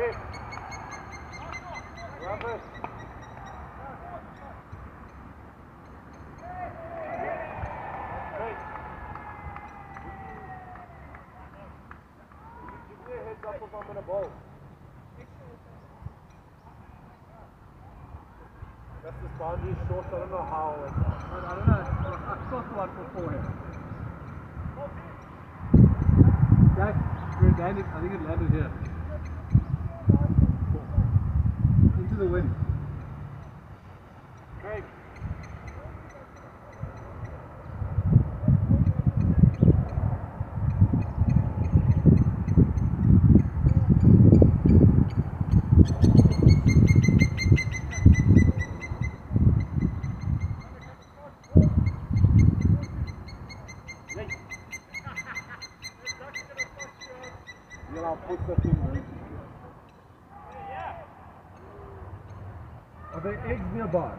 Yes. Love it. Hey. Give me a heads up if I'm in a ball. That's this boundary short, I don't know how. I don't know. I saw the one for him. Okay, it landed, I think it landed here. Into the wind. Great. I'll put that in there. Are there eggs nearby?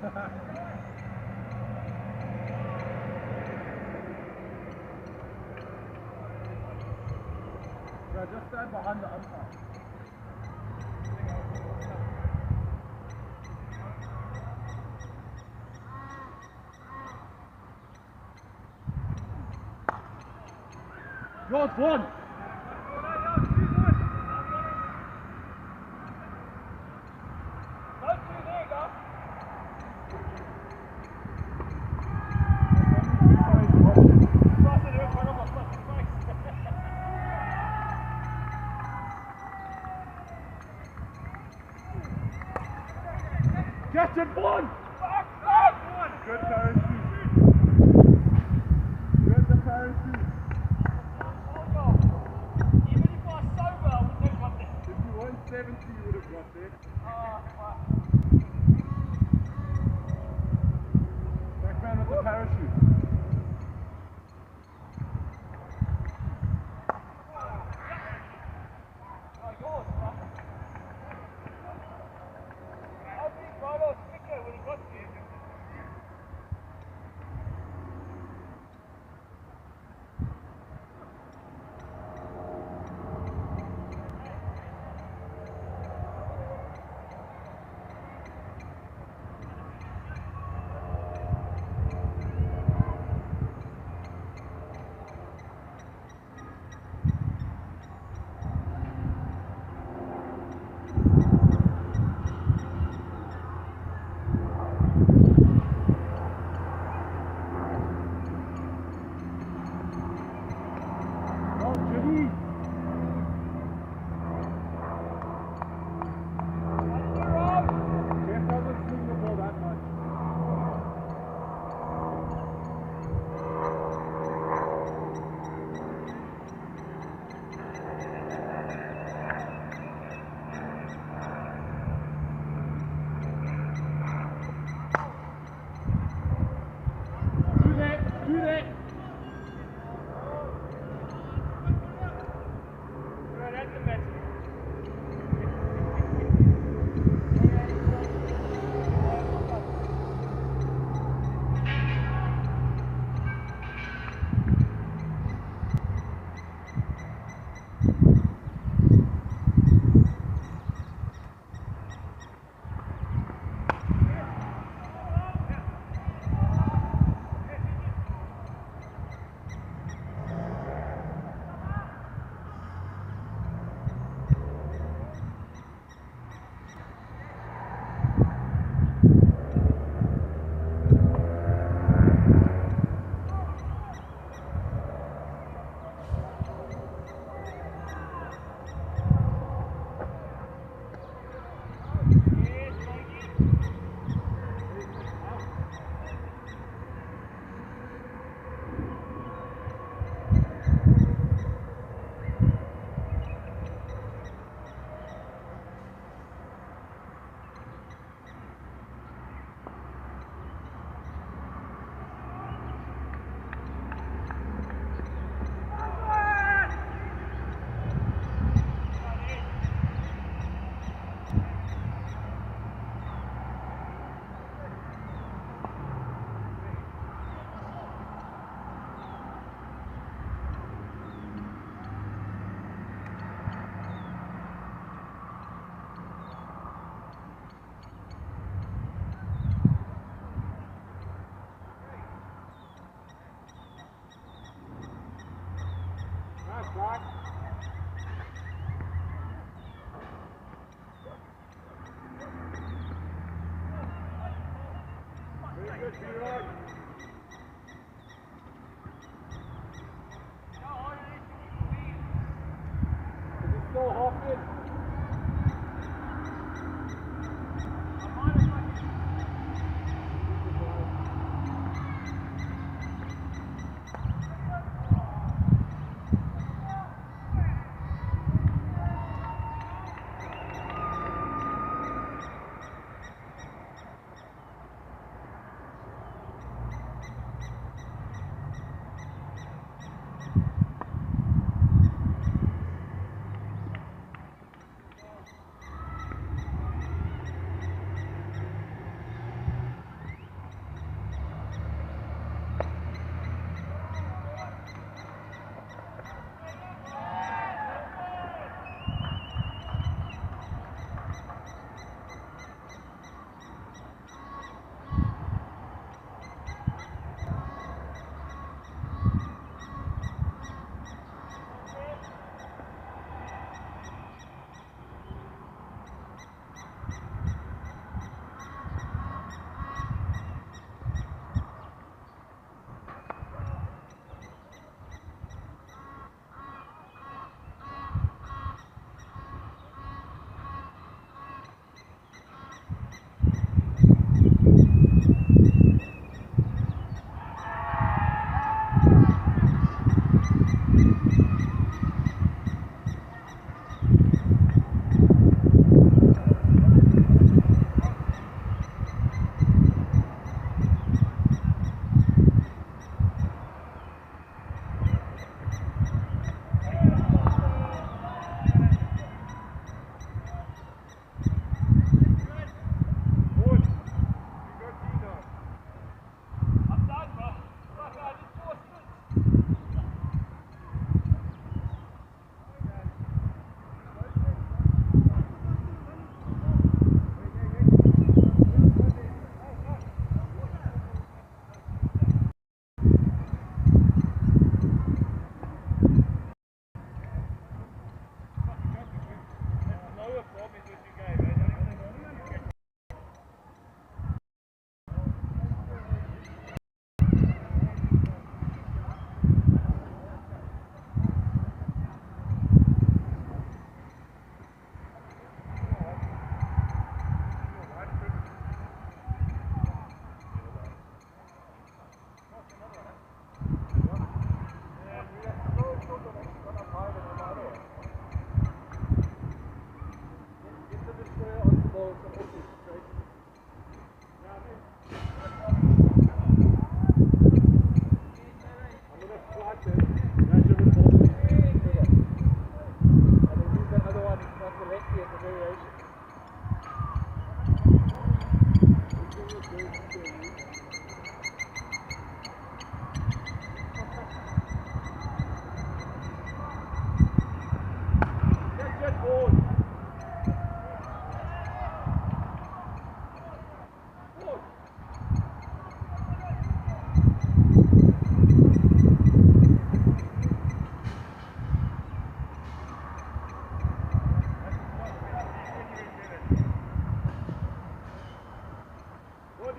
Yeah, just stand behind the umpire. Yours one. Get it, one! Good parachute. Good the parachute. Even if I was sober, I wouldn't have got there. If you weren't 70, you would have got there. Back man with the parachute.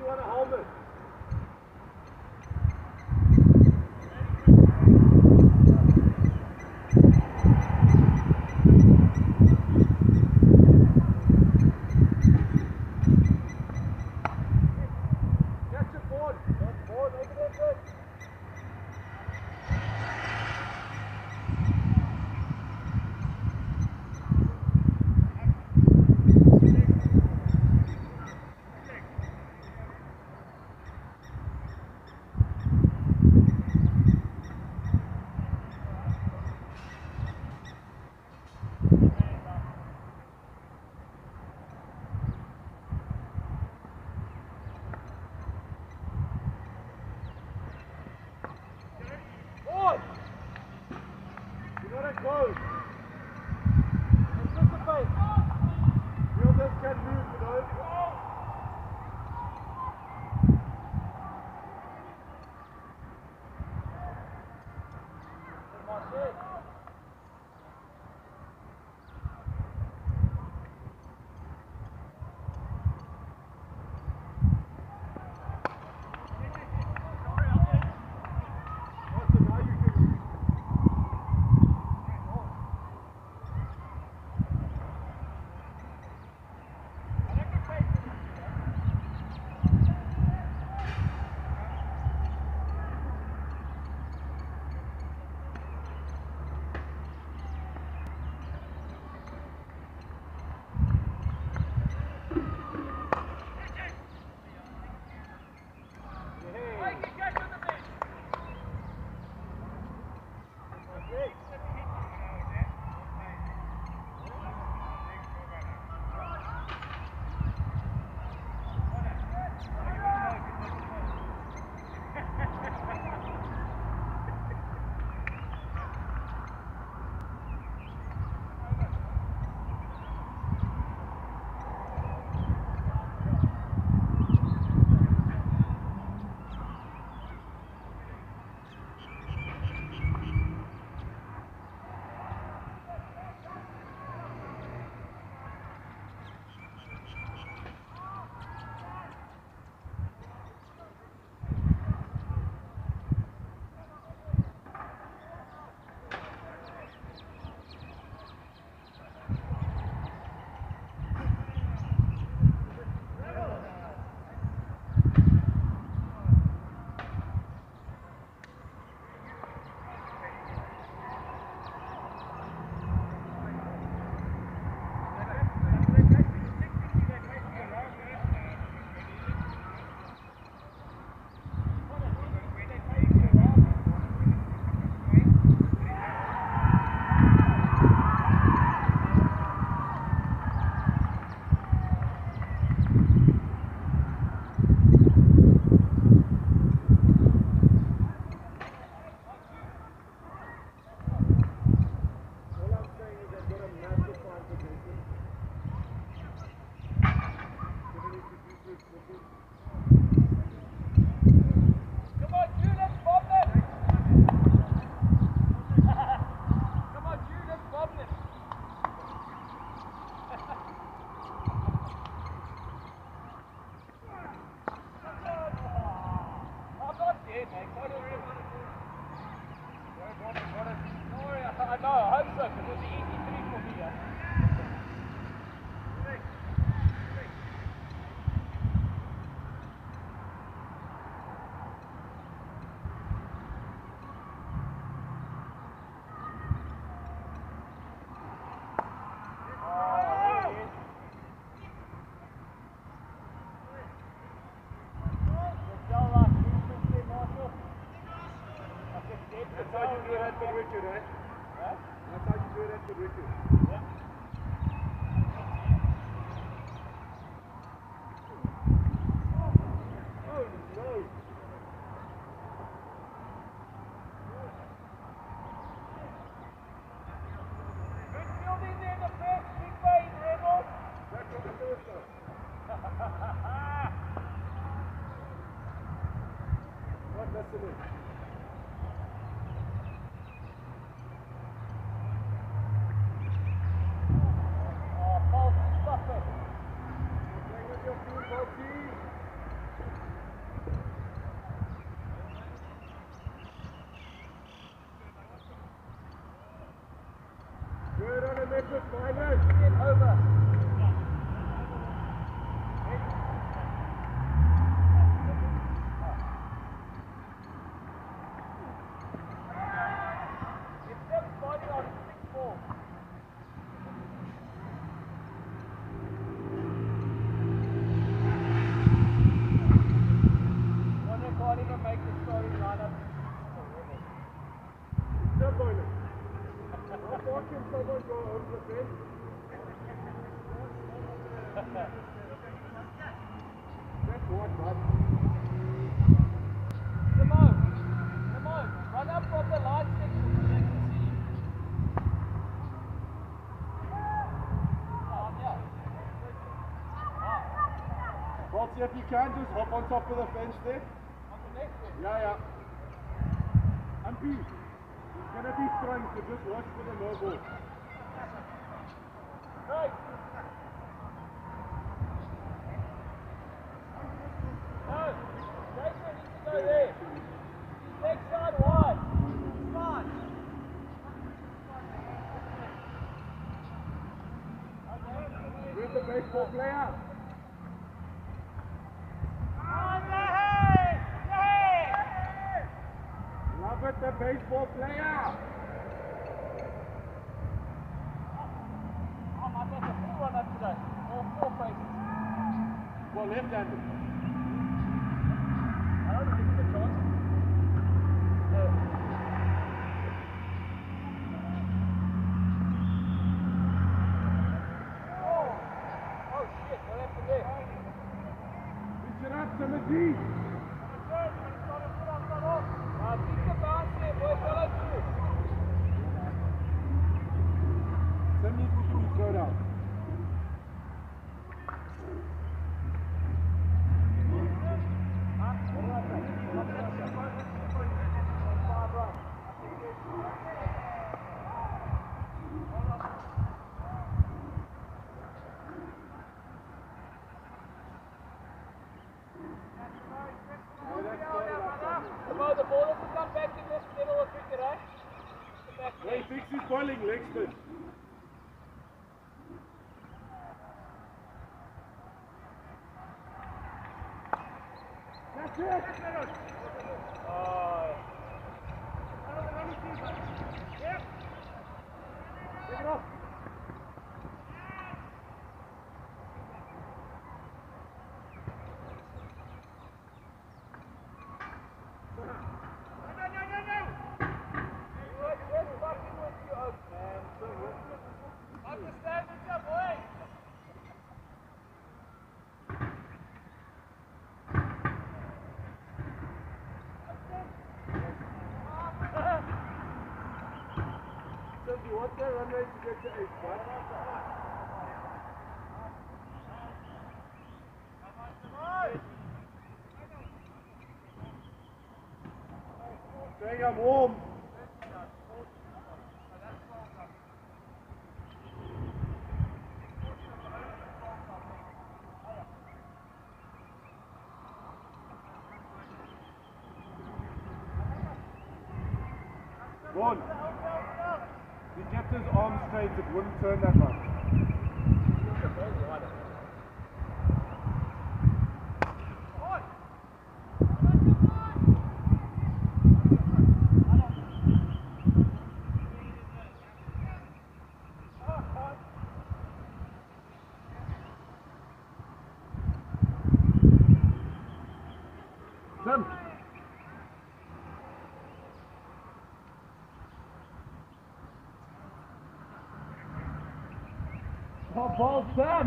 you want a helmet? Catch it board. That's board. Make it good. You gotta close. Anticipate. Wheels can move, you know. I know, I hope so, because it was an easy finish for me. That's how you do it at the wicket, eh? Huh? That's how you do it at the wicket. Yeah. Oh no! Good fielding there in the first, big way, Rebel. Back on the first one. Not listening. Oh, false, stop it. Playing with your team, Balti. If you can, just hop on top of the fence there. Yeah. And B, he's going to be trying to just watch for the no ball. Right. No, Jason needs to go there. Next side wide. Come Where's the baseball player? Love it, the baseball player. Oh, my God, a full run up today. All four faces. Well, left-handed. I don't think it's a chance. Oh, shit, what happened there? Reach it up, Timothy. Keep the bounce there, boy. Follow through. Tim needs to give me throw down. The ball has to come back in this middle of cricket, right? Hey, fix his bowling legs, man. That's it! Yep. Take it off. Understand it, boy. So do you want that run rate to get to 8, right? Saying I'm warm. Ron, he kept his arms straight, it wouldn't turn that much. Tim. Top ball, Sam.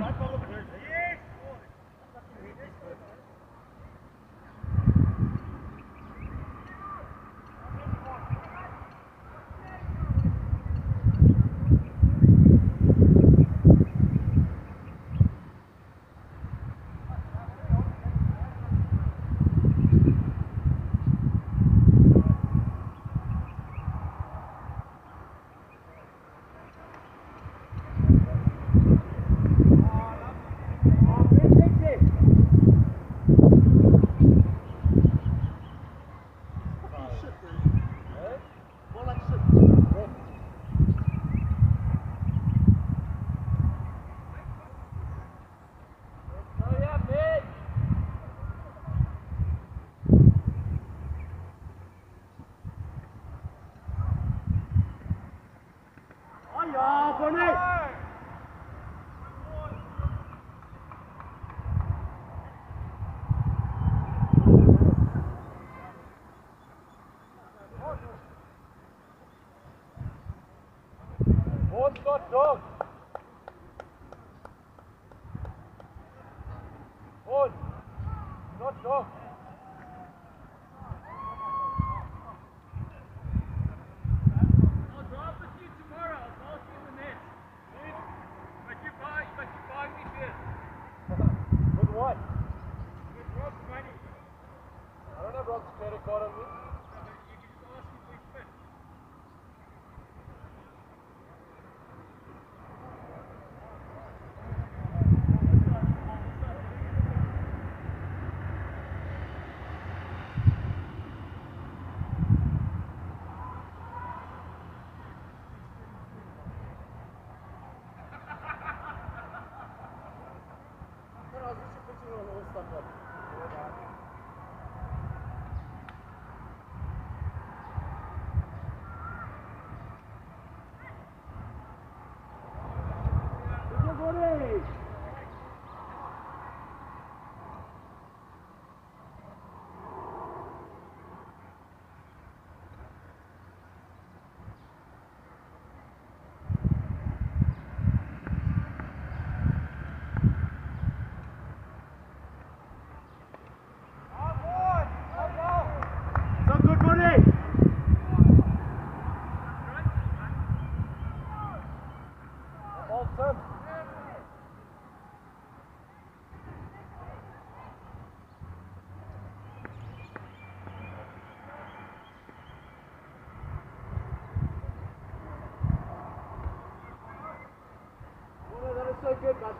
So good, man.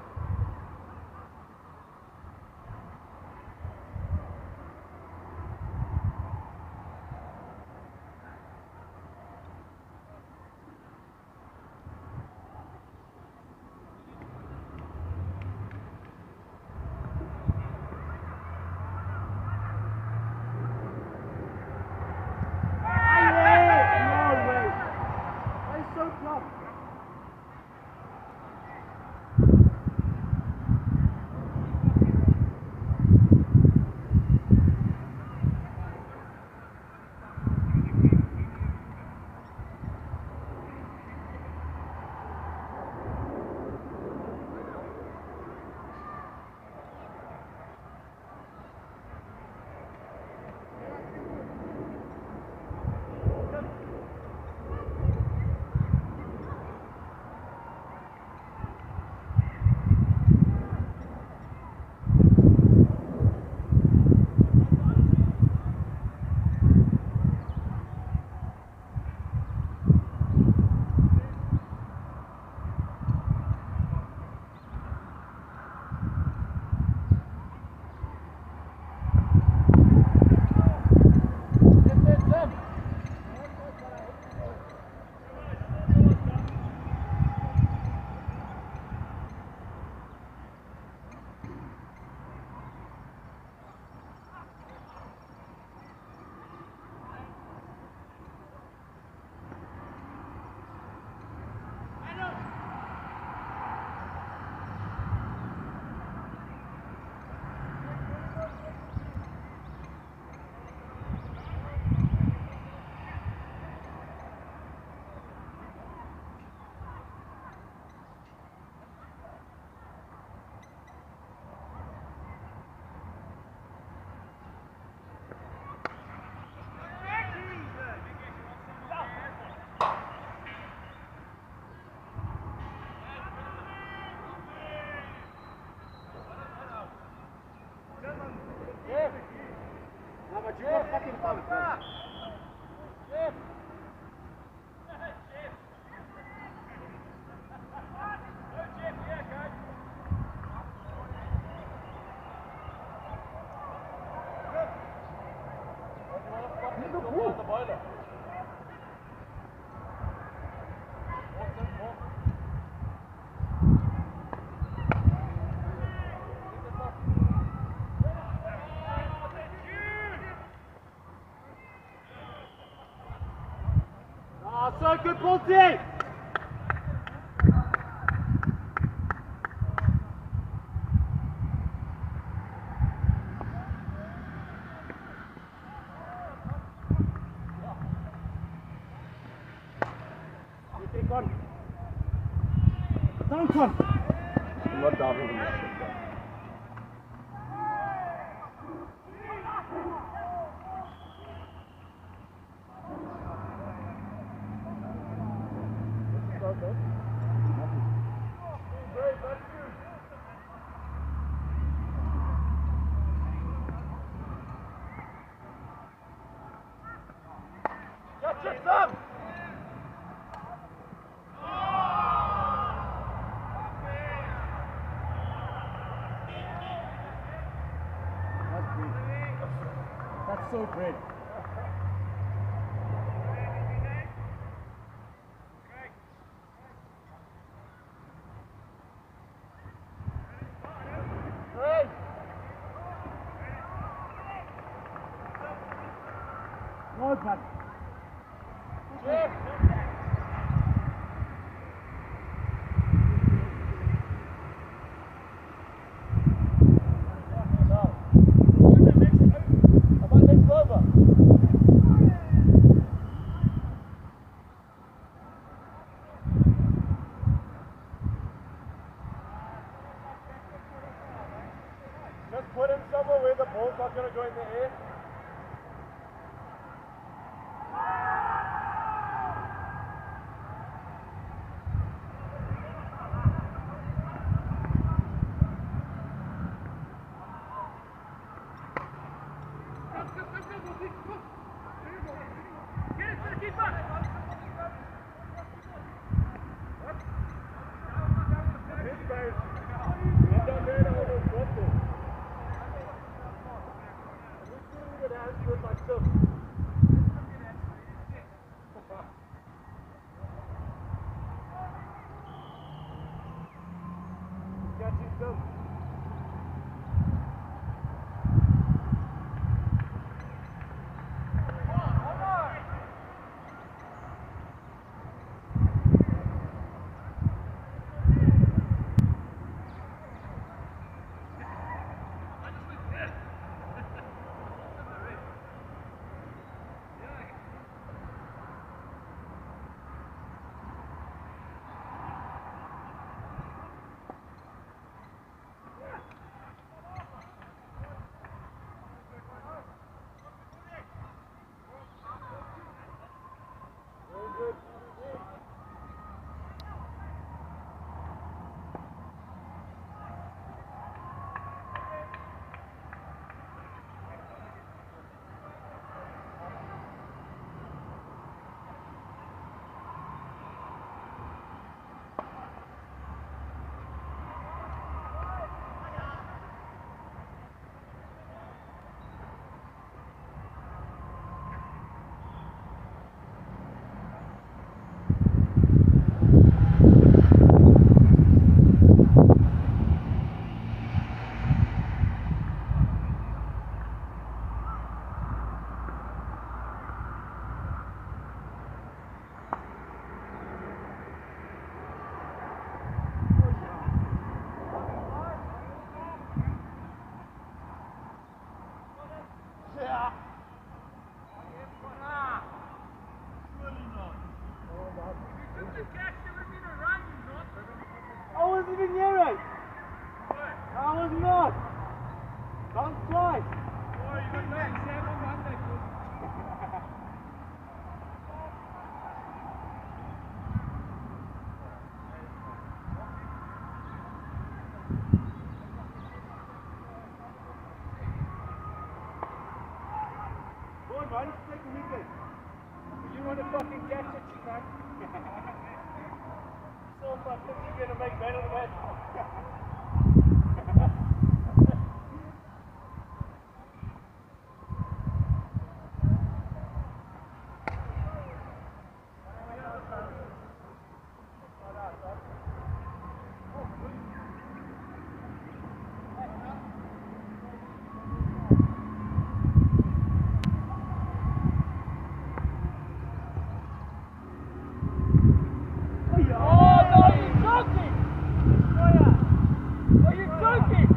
So good ball, team! I'm not doubting him. Sam! That's so great. Well done. Just put him somewhere where the ball's not going to go in the air. I wasn't even near it. I was not. Don't try. Oh, you got back. Sam on Monday. Go on, man. Take a weekend. You want to fucking catch it, you can't. So much that you're going to make better than that. Oh, no, you're joking! Are you joking?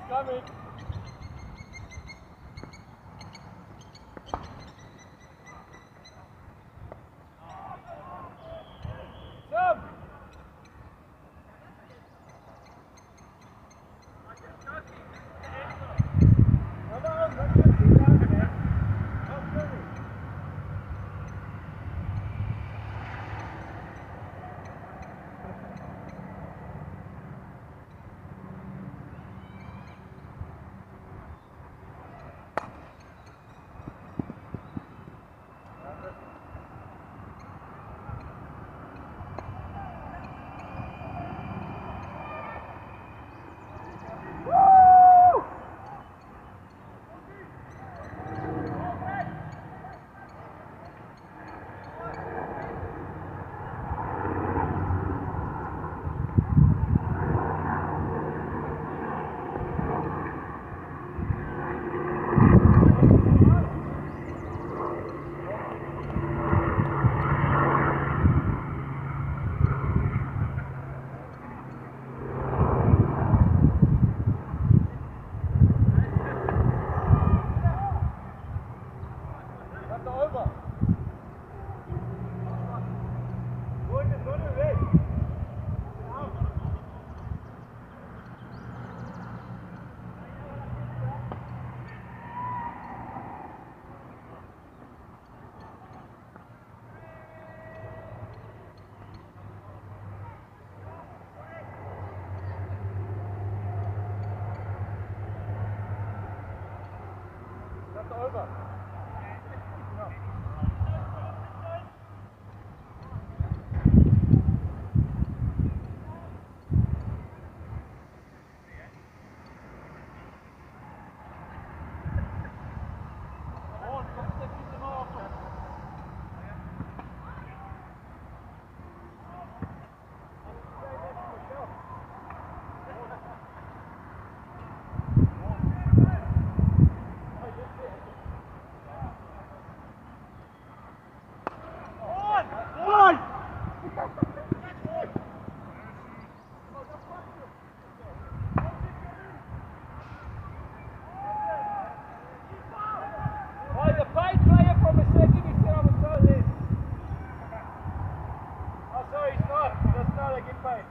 Coming. Jump. the paid player from a second, he said I was so less. Oh, sorry, he's not. That's not, I get paid.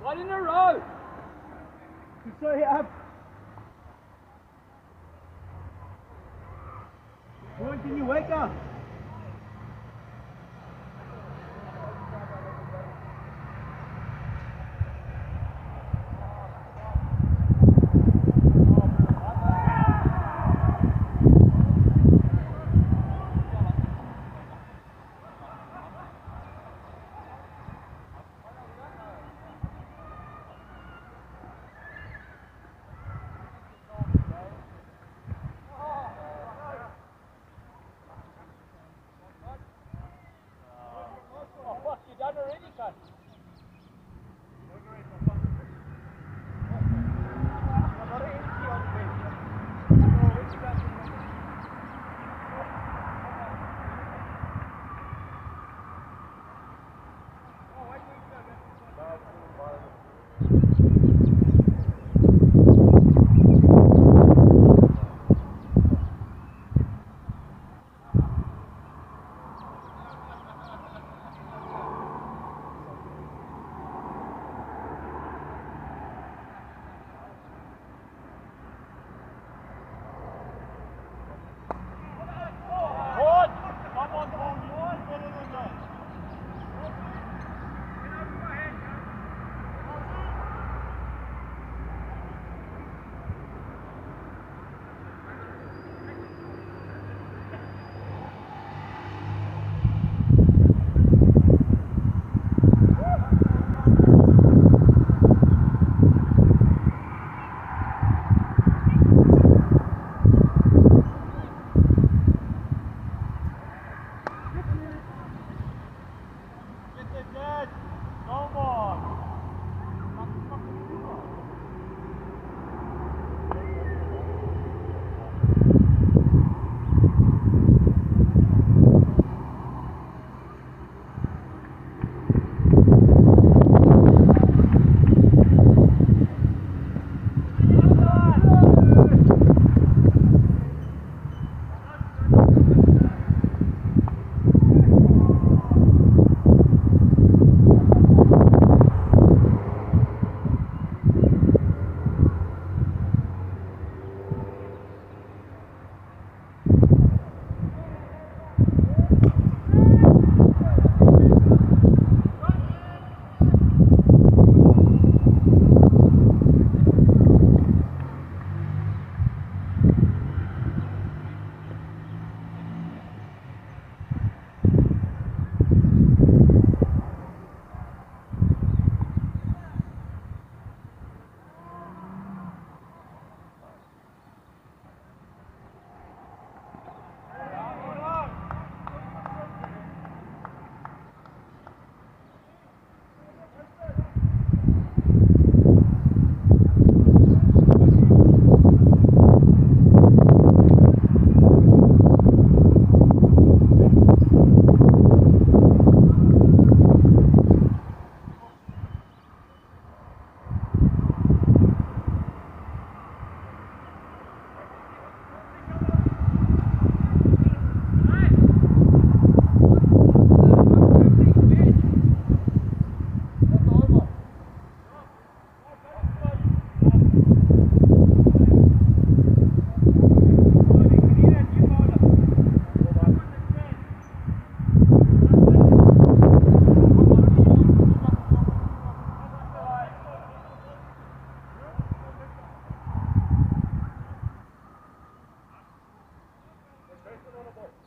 One in a row. Sorry, up. Boy, can you wake up? Oh, fuck, you done already, cunt. First one on the ball.